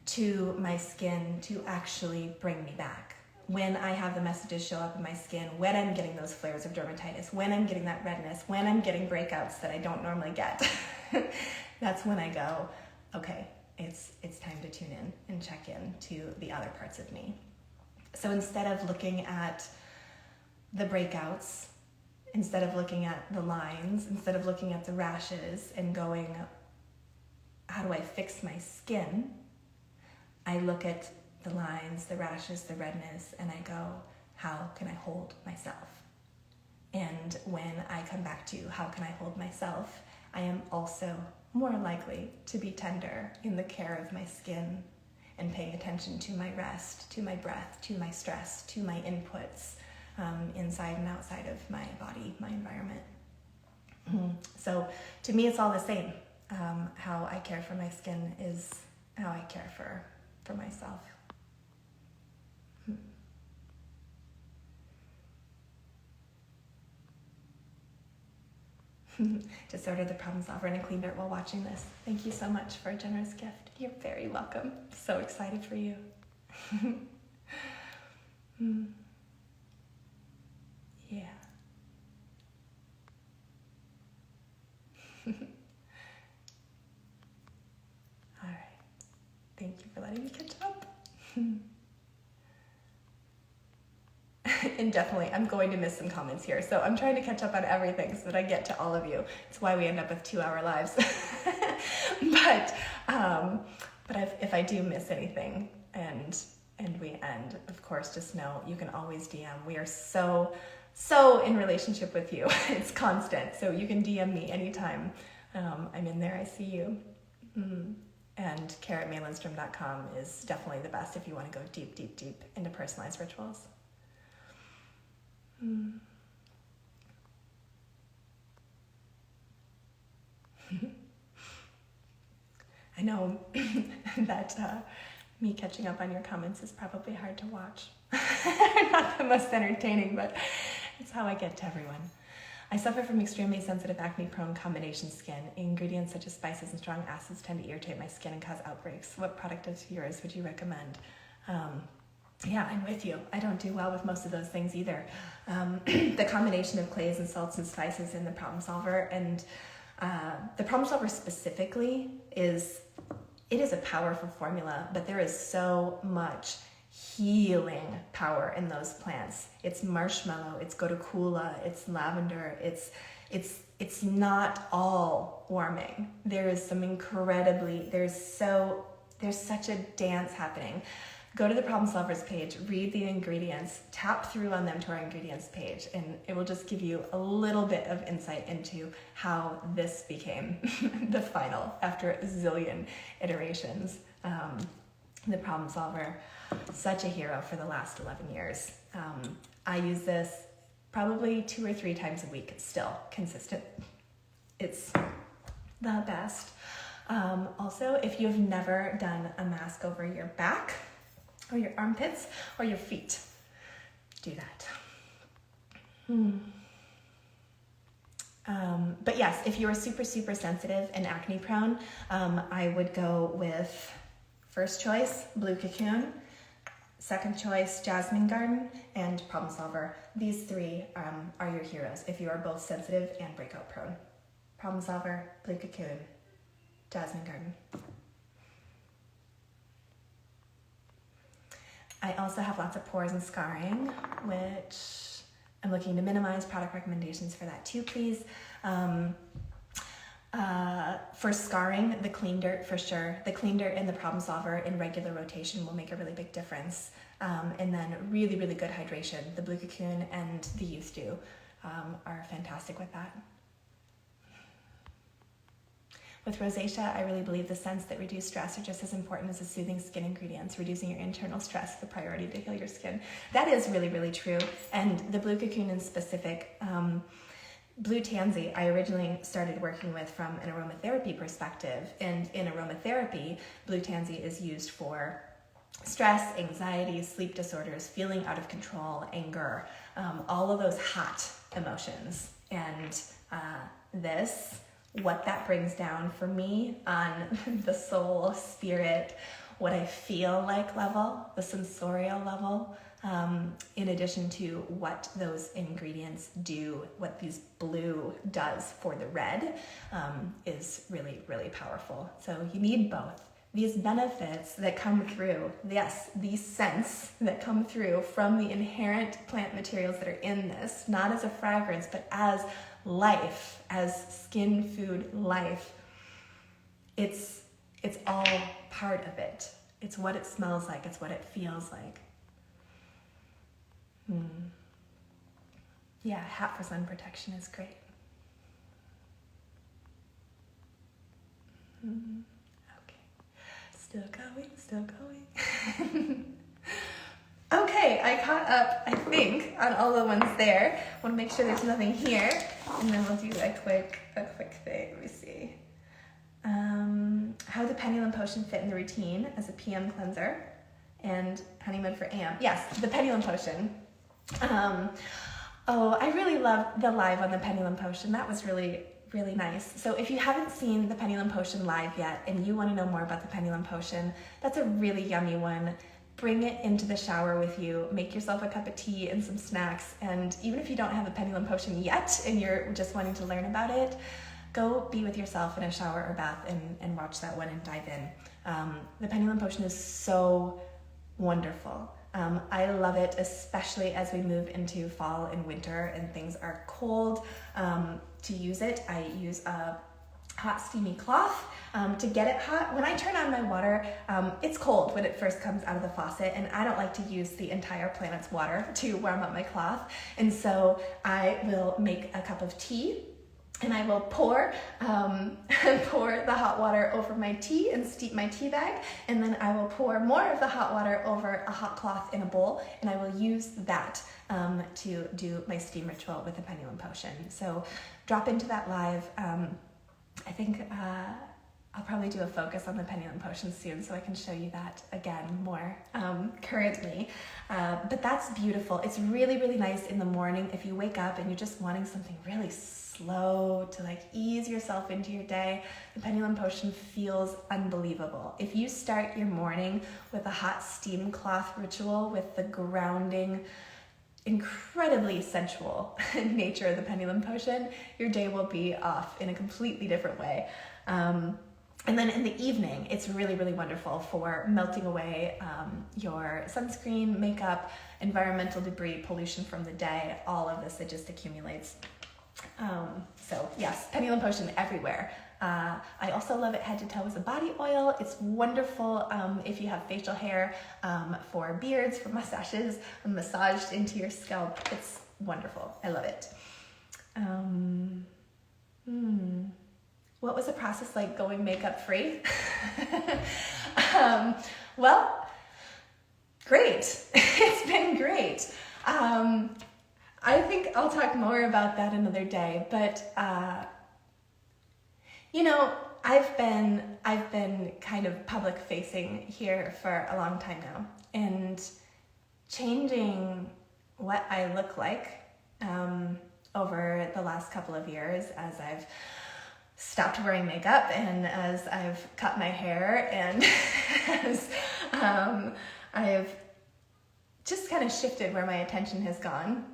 to my skin to actually bring me back. When I have the messages show up in my skin, when I'm getting those flares of dermatitis, when I'm getting that redness, when I'm getting breakouts that I don't normally get, that's when I go, okay, it's time to tune in and check in to the other parts of me. So instead of looking at the breakouts, instead of looking at the lines, instead of looking at the rashes and going, how do I fix my skin? I look at the lines, the rashes, the redness, and I go, how can I hold myself? And when I come back to how can I hold myself, I am also more likely to be tender in the care of my skin and paying attention to my rest, to my breath, to my stress, to my inputs, inside and outside of my body, my environment. So to me, it's all the same. How I care for my skin is how I care for myself. Just ordered the problem solver and a clean dirt while watching this. Thank you so much for a generous gift. You're very welcome. So excited for you. Yeah. All right. Thank you for letting me catch up. And definitely, I'm going to miss some comments here. So I'm trying to catch up on everything so that I get to all of you. It's why we end up with 2-hour lives. But if I do miss anything and we end, of course, just know you can always DM. We are so in relationship with you. It's constant. So you can DM me anytime. I'm in there. I see you. And care@Lindstrom.com is definitely the best if you want to go deep, deep, deep into personalized rituals. I know that Me catching up on your comments is probably hard to watch. Not the most entertaining, but it's how I get to everyone. I suffer from extremely sensitive acne-prone combination skin. Ingredients such as spices and strong acids tend to irritate my skin and cause outbreaks. What product of yours would you recommend? Yeah, I'm with you. I don't do well with most of those things either. The combination of clays and salts and spices in the Problem Solver, and the Problem Solver specifically is a powerful formula, but there is so much healing power in those plants. It's marshmallow, it's gotukula, it's lavender, it's not all warming. There's such a dance happening. Go to the Problem Solvers page, read the ingredients, tap through on them to our ingredients page, and it will just give you a little bit of insight into how this became the final after a zillion iterations. The Problem Solver, such a hero for the last 11 years. I use this probably 2 or 3 times a week, still consistent. It's the best. Also, if you've never done a mask over your back or your armpits or your feet, do that. But yes, if you are super, super sensitive and acne prone, I would go with first choice, Blue Cocoon, second choice, Jasmine Garden, and Problem Solver. These 3 are your heroes if you are both sensitive and breakout prone. Problem Solver, Blue Cocoon, Jasmine Garden. I also have lots of pores and scarring, which I'm looking to minimize. Product recommendations for that too, please. For scarring, the Clean Dirt for sure. The Clean Dirt and the Problem Solver in regular rotation will make a really big difference. And then really, really good hydration. The Blue Cocoon and the Youth Dew are fantastic with that. With rosacea, I really believe the scents that reduce stress are just as important as the soothing skin ingredients. Reducing your internal stress is the priority to heal your skin. That is really, really true. And the Blue Cocoon in specific, Blue Tansy, I originally started working with from an aromatherapy perspective. And in aromatherapy, Blue Tansy is used for stress, anxiety, sleep disorders, feeling out of control, anger, all of those hot emotions. And what that brings down for me on the soul, spirit, what I feel like level, the sensorial level, in addition to what those ingredients do, what these blue does for the red, is really, really powerful. So you need both. These benefits that come through, yes, these scents that come through from the inherent plant materials that are in this, not as a fragrance, but as life, as skin food life, it's all part of it. It's what it smells like, it's what it feels like. Yeah, hat for sun protection is great. Okay, still going. Okay, I caught up, I think, on all the ones there. I want to make sure there's nothing here, and then we'll do a quick thing. Let me see. How the Pendulum Potion fit in the routine as a PM cleanser and honeymoon for AM. Yes, the Pendulum Potion. I really loved the live on the Pendulum Potion. That was really, really nice. So if you haven't seen the Pendulum Potion live yet and you want to know more about the Pendulum Potion, that's a really yummy one. Bring it into the shower with you, make yourself a cup of tea and some snacks, and even if you don't have the Pendulum Potion yet and you're just wanting to learn about it, go be with yourself in a shower or bath and watch that one and dive in. The Pendulum Potion is so wonderful. I love it, especially as we move into fall and winter and things are cold. To use it, I use a hot steamy cloth to get it hot. When I turn on my water, it's cold when it first comes out of the faucet, and I don't like to use the entire planet's water to warm up my cloth. And so I will make a cup of tea, and I will pour the hot water over my tea and steep my tea bag, and then I will pour more of the hot water over a hot cloth in a bowl, and I will use that to do my steam ritual with the Pendulum Potion. So drop into that live. I think I'll probably do a focus on the pendulum potion soon so I can show you that again more currently. But that's beautiful. It's really, really nice in the morning if you wake up and you're just wanting something really slow to like ease yourself into your day. The pendulum potion feels unbelievable. If you start your morning with a hot steam cloth ritual with the grounding, incredibly sensual nature of the pendulum potion, your day will be off in a completely different way. And then in the evening, it's really, really wonderful for melting away your sunscreen, makeup, environmental debris, pollution from the day, all of this that just accumulates. So yes, pendulum potion everywhere. I also love it head to toe as a body oil. It's wonderful if you have facial hair, for beards, for mustaches, massaged into your scalp. It's wonderful. I love it. What was the process like going makeup free? Well, great. It's been great. I think I'll talk more about that another day, but you know, I've been kind of public facing here for a long time now, and changing what I look like over the last couple of years as I've stopped wearing makeup and as I've cut my hair and as I've just kind of shifted where my attention has gone.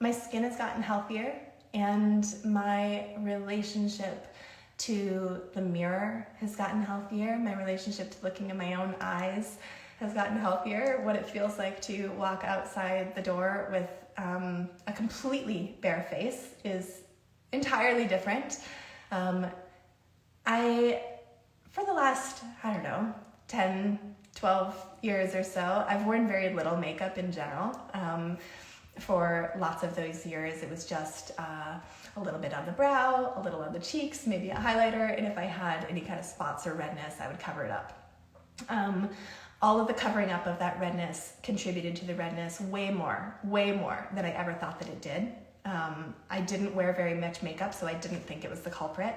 My skin has gotten healthier, and my relationship to the mirror has gotten healthier. My relationship to looking in my own eyes has gotten healthier. What it feels like to walk outside the door with a completely bare face is entirely different. For the last, 10, 12 years or so, I've worn very little makeup in general. For lots of those years, it was just a little bit on the brow, a little on the cheeks, maybe a highlighter, and if I had any kind of spots or redness, I would cover it up. All of the covering up of that redness contributed to the redness way more than I ever thought that it did. I didn't wear very much makeup, so I didn't think it was the culprit.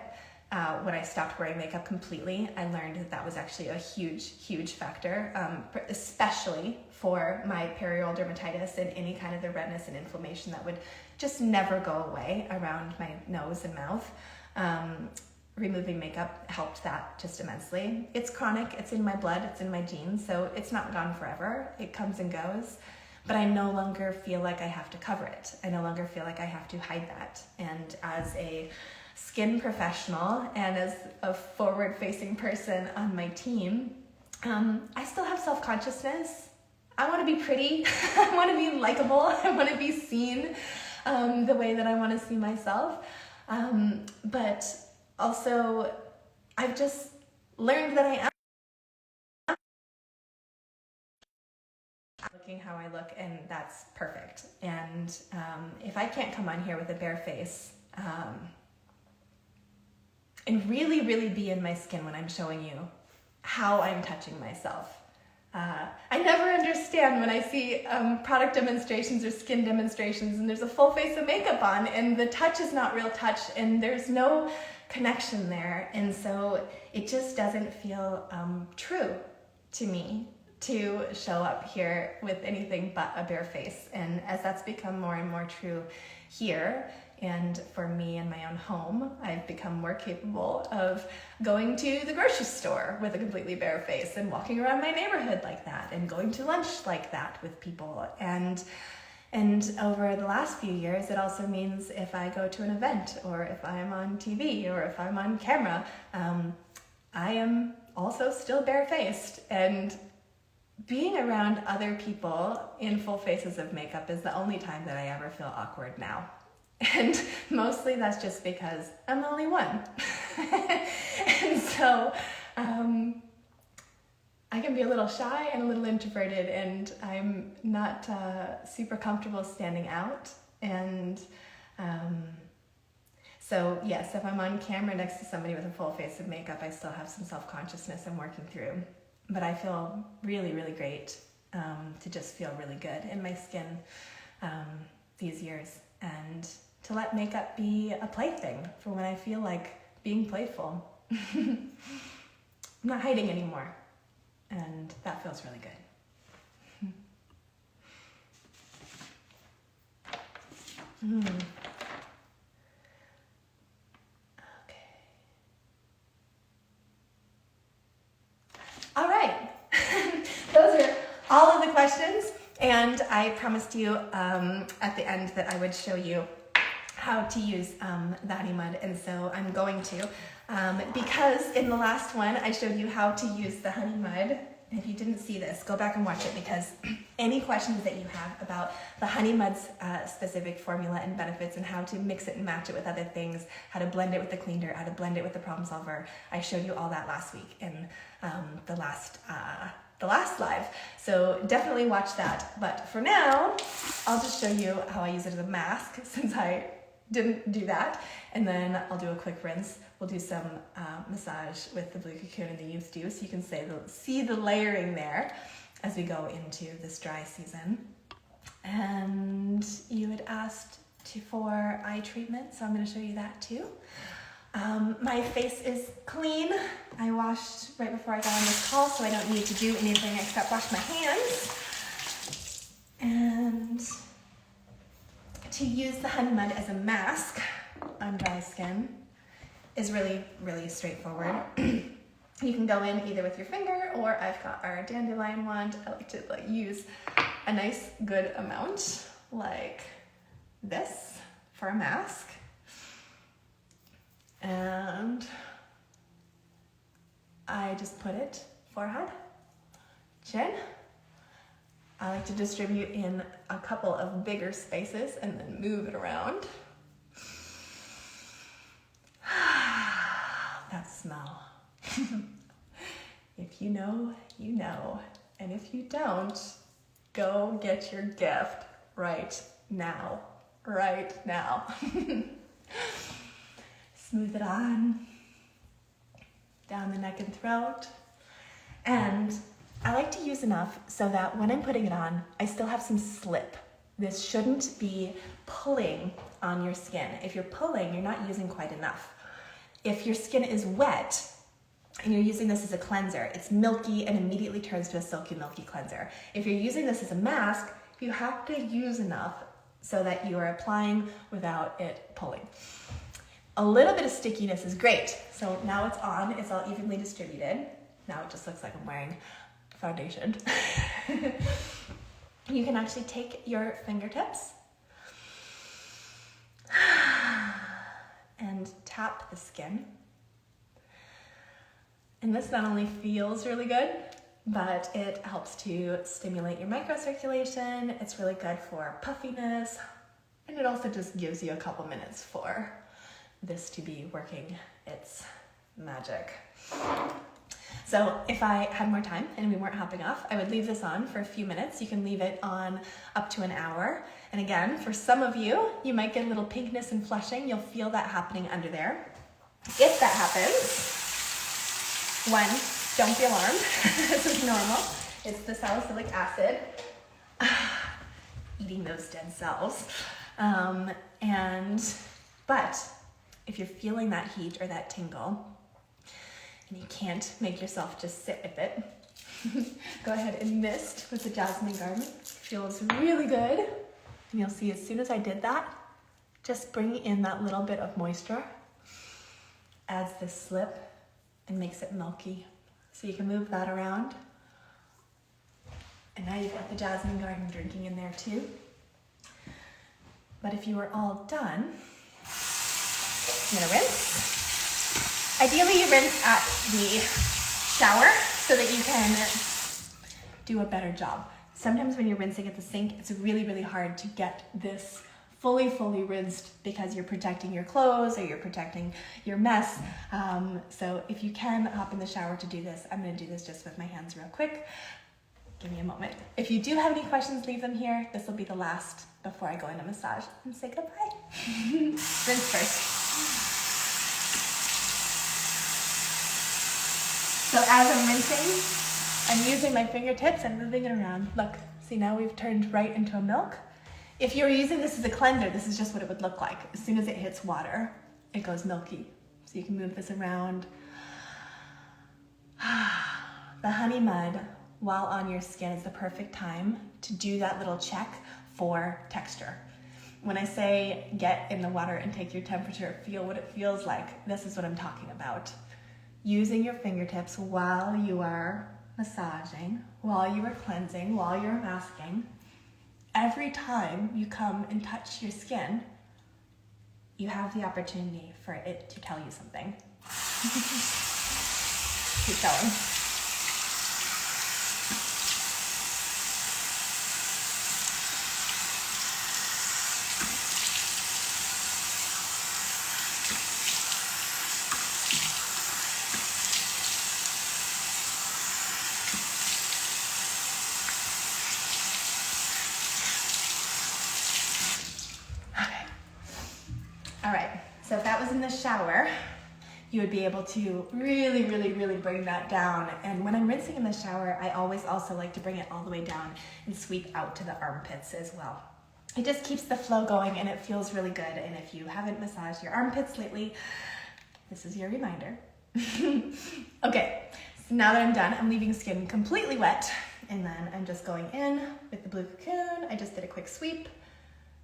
When I stopped wearing makeup completely, I learned that that was actually a huge factor, especially for my perioral dermatitis and any kind of the redness and inflammation that would just never go away around my nose and mouth. Removing makeup helped that just immensely. It's chronic, it's in my blood, it's in my genes, so it's not gone forever. It comes and goes. But I no longer feel like I have to cover it. I no longer feel like I have to hide that. And as a skin professional and as a forward-facing person on my team, I still have self-consciousness. I want to be pretty. I want to be likable. I want to be seen the way that I want to see myself. But also, I've just learned that I am looking how I look, and that's perfect. And if I can't come on here with a bare face and really be in my skin when I'm showing you how I'm touching myself. I never understand when I see product demonstrations or skin demonstrations and there's a full face of makeup on and the touch is not real touch and there's no connection there. And so it just doesn't feel true to me to show up here with anything but a bare face. And as that's become more and more true here, and for me in my own home, I've become more capable of going to the grocery store with a completely bare face and walking around my neighborhood like that and going to lunch like that with people. And over the last few years, it also means if I go to an event or if I'm on TV or if I'm on camera, I am also still barefaced. And being around other people in full faces of makeup is the only time that I ever feel awkward now. And mostly that's just because I'm the only one. And so I can be a little shy and a little introverted, and I'm not super comfortable standing out. And so yes, if I'm on camera next to somebody with a full face of makeup, I still have some self-consciousness I'm working through. But I feel really great to just feel really good in my skin these years, and to let makeup be a plaything for when I feel like being playful. I'm not hiding anymore, and that feels really good. Okay. All right. Those are all of the questions, and I promised you at the end that I would show you how to use the honey mud, and so I'm going to. Because in the last one I showed you how to use the honey mud. If you didn't see this, go back and watch it, because any questions that you have about the honey mud's specific formula and benefits and how to mix it and match it with other things, how to blend it with the cleaner, how to blend it with the problem solver, I showed you all that last week in the last live. So definitely watch that. But for now, I'll just show you how I use it as a mask, since I didn't do that, and then I'll do a quick rinse. We'll do some massage with the blue cocoon and the youth dew, so you can see the layering there as we go into this dry season. And you had asked for eye treatment, so I'm going to show you that too. My face is clean. I washed right before I got on this call, so I don't need to do anything except wash my hands. And to use the honey mud as a mask on dry skin is really, really straightforward. You can go in either with your finger, or I've got our dandelion wand. I like to use a nice good amount like this for a mask. And I just put it forehead, chin. I like to distribute in a couple of bigger spaces and then move it around. That smell. If you know, you know. And if you don't, go get your gift right now. Right now. Smooth it on, down the neck and throat. And I like to use enough so that when I'm putting it on, I still have some slip. This shouldn't be pulling on your skin. If you're pulling, you're not using quite enough. If your skin is wet and you're using this as a cleanser, it's milky and immediately turns to a silky, milky cleanser. If you're using this as a mask, you have to use enough so that you are applying without it pulling. A little bit of stickiness is great. So now it's on, it's all evenly distributed. Now it just looks like I'm wearing foundation. You can actually take your fingertips and tap the skin. And this not only feels really good, but it helps to stimulate your microcirculation. It's really good for puffiness. And it also just gives you a couple minutes for this to be working its magic. So if I had more time and we weren't hopping off, I would leave this on for a few minutes. You can leave it on up to an hour. And again, for some of you, you might get a little pinkness and flushing. You'll feel that happening under there. If that happens, one, don't be alarmed. This is normal. It's the salicylic acid eating those dead cells. But if you're feeling that heat or that tingle, and you can't make yourself just sit with it, go ahead and mist with the jasmine garment. It feels really good. And you'll see as soon as I did that, just bringing in that little bit of moisture adds this slip and makes it milky. So you can move that around. And now you've got the jasmine garden drinking in there too. But if you are all done, I'm gonna rinse. Ideally you rinse at the shower so that you can do a better job. Sometimes when you're rinsing at the sink, it's really, really hard to get this fully rinsed because you're protecting your clothes or you're protecting your mess. So if you can hop in the shower to do this, I'm gonna do this just with my hands real quick. Give me a moment. If you do have any questions, leave them here. This will be the last before I go into massage and say goodbye. Rinse first. So as I'm rinsing, I'm using my fingertips and moving it around. Look, see now we've turned right into a milk. If you're using this as a cleanser, this is just what it would look like. As soon as it hits water, it goes milky. So you can move this around. The honey mud, while on your skin, is the perfect time to do that little check for texture. When I say get in the water and take your temperature, feel what it feels like, this is what I'm talking about. Using your fingertips while you are massaging, while you are cleansing, while you're masking. Every time you come and touch your skin, you have the opportunity for it to tell you something. Keep going. All right, so if that was in the shower, you would be able to really bring that down. And when I'm rinsing in the shower, I always also like to bring it all the way down and sweep out to the armpits as well. It just keeps the flow going and it feels really good. And if you haven't massaged your armpits lately, this is your reminder. Okay, so now that I'm done, I'm leaving skin completely wet. And then I'm just going in with the blue cocoon. I just did a quick sweep.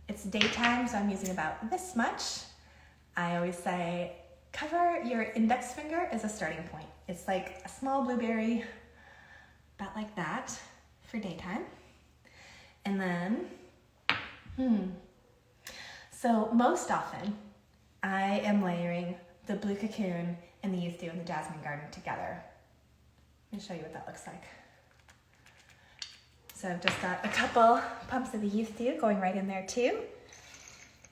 It's daytime, so I'm using about this much. I always say, cover your index finger as a starting point. It's like a small blueberry, about like that for daytime. And then, so most often I am layering the blue cocoon and the youth dew and the jasmine garden together. Let me show you what that looks like. So I've just got a couple pumps of the youth dew going right in there too.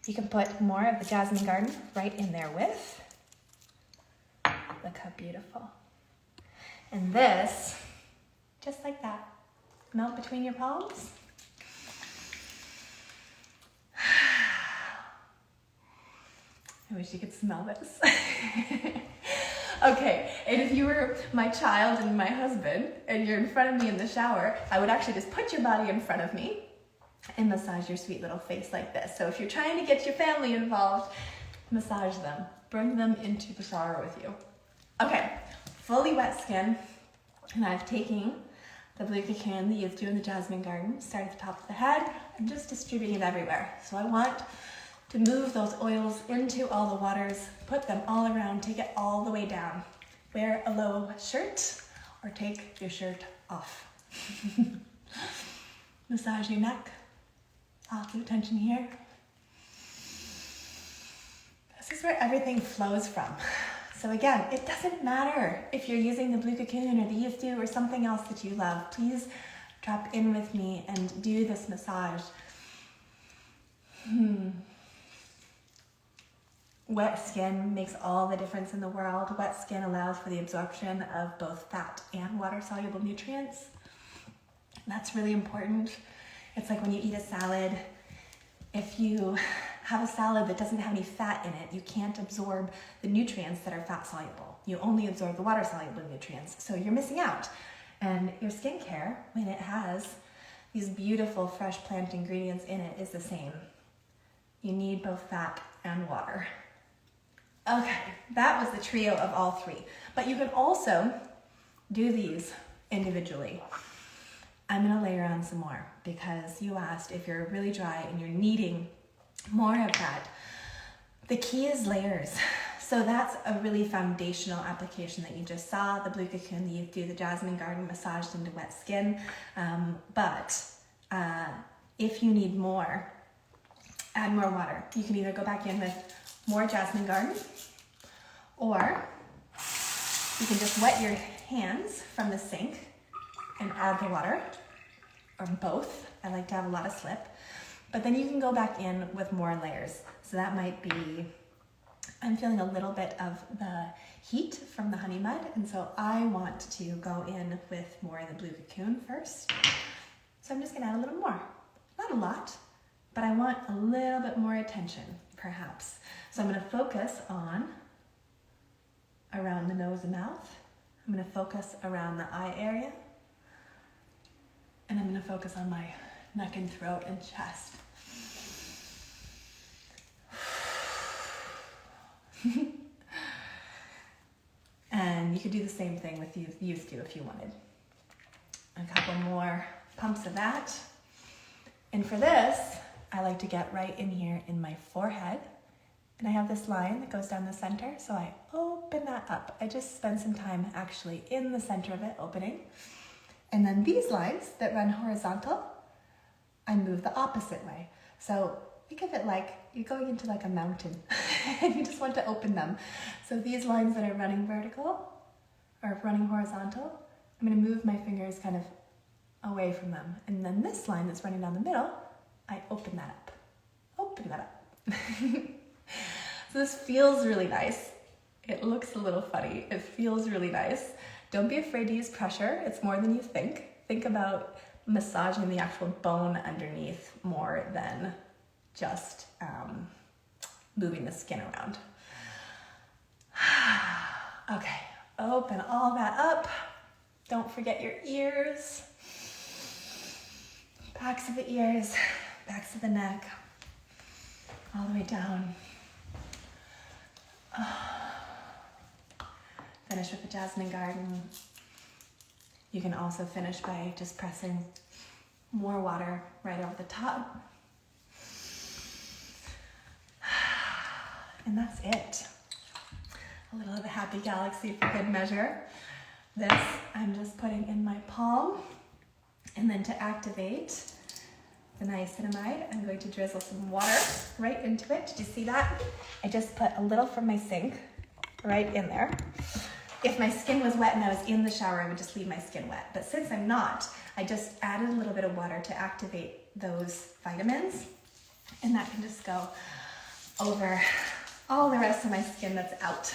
You can put more of the jasmine garden right in there with. Look how beautiful. And this, just like that, melt between your palms. I wish you could smell this. Okay, and if you were my child and my husband, and you're in front of me in the shower, I would actually just put your body in front of me and massage your sweet little face like this. So if you're trying to get your family involved, massage them. Bring them into the shower with you. Okay, fully wet skin, and I've taken the blue cocoon, the youth dew, and the jasmine garden, start at the top of the head, and just distributing it everywhere. So I want to move those oils into all the waters, put them all around, take it all the way down. Wear a low shirt or take your shirt off. Massage your neck, lots of tension here. This is where everything flows from. So again, it doesn't matter if you're using the blue cocoon or the youth dew or something else that you love. Please drop in with me and do this massage. Wet skin makes all the difference in the world. Wet skin allows for the absorption of both fat and water-soluble nutrients. That's really important. It's like when you eat a salad. If you have a salad that doesn't have any fat in it, you can't absorb the nutrients that are fat-soluble. You only absorb the water-soluble nutrients, so you're missing out. And your skincare, when it has these beautiful fresh plant ingredients in it, is the same. You need both fat and water. Okay, that was the trio of all three. But you can also do these individually. I'm gonna layer on some more because you asked if you're really dry and you're needing more of that. The key is layers. So that's a really foundational application that you just saw, the blue cocoon, the youth dew, the jasmine garden massaged into wet skin. But if you need more, add more water. You can either go back in with more jasmine garden, or you can just wet your hands from the sink and add the water, or both. I like to have a lot of slip. But then you can go back in with more layers. So that might be, I'm feeling a little bit of the heat from the honey mud, and so I want to go in with more of the blue cocoon first. So I'm just gonna add a little more. Not a lot, but I want a little bit more attention, perhaps. So I'm gonna focus on around the nose and mouth. I'm gonna focus around the eye area. And I'm gonna focus on my neck and throat and chest. And you could do the same thing with youth do if you wanted. A couple more pumps of that. And for this, I like to get right in here in my forehead. And I have this line that goes down the center, so I open that up. I just spend some time actually in the center of it, opening. And then these lines that run horizontal, I move the opposite way. So think of it like you're going into like a mountain and you just want to open them. So these lines that are running vertical or running horizontal, I'm going to move my fingers kind of away from them. And then this line that's running down the middle, I open that up. Open that up. So this feels really nice. It looks a little funny. It feels really nice. Don't be afraid to use pressure. It's more than you think. Think about massaging the actual bone underneath more than just moving the skin around. Okay, open all that up. Don't forget your ears. Backs of the ears, backs of the neck, all the way down. Finish with the Jasmine Garden. You can also finish by just pressing more water right over the top. And that's it. A little of the Happy Galaxy for good measure. This I'm just putting in my palm. And then to activate the niacinamide, I'm going to drizzle some water right into it. Did you see that? I just put a little from my sink right in there. If my skin was wet and I was in the shower, I would just leave my skin wet. But since I'm not, I just added a little bit of water to activate those vitamins. And that can just go over all the rest of my skin that's out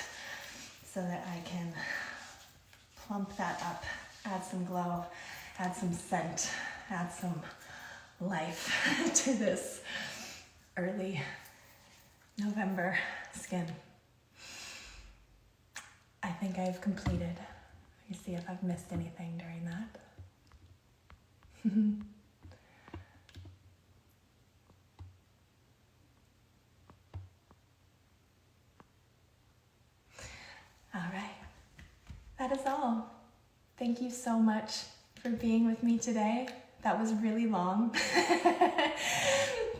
so that I can plump that up, add some glow, add some scent, add some life to this early November skin. I think I've completed. Let me see if I've missed anything during that. All right, that is all. Thank you so much for being with me today. That was really long.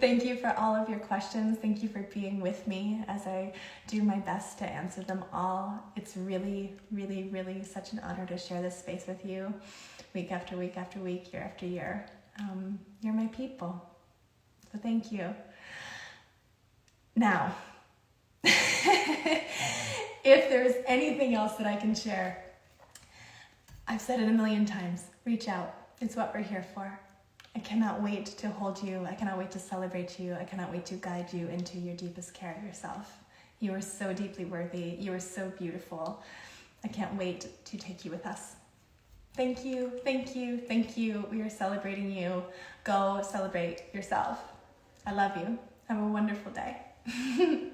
Thank you for all of your questions. Thank you for being with me as I do my best to answer them all. It's really, really, really such an honor to share this space with you week after week after week, year after year. You're my people. So thank you. Now, if there's anything else that I can share, I've said it a million times, reach out. It's what we're here for. I cannot wait to hold you. I cannot wait to celebrate you. I cannot wait to guide you into your deepest care of yourself. You are so deeply worthy. You are so beautiful. I can't wait to take you with us. Thank you, thank you, thank you. We are celebrating you. Go celebrate yourself. I love you. Have a wonderful day.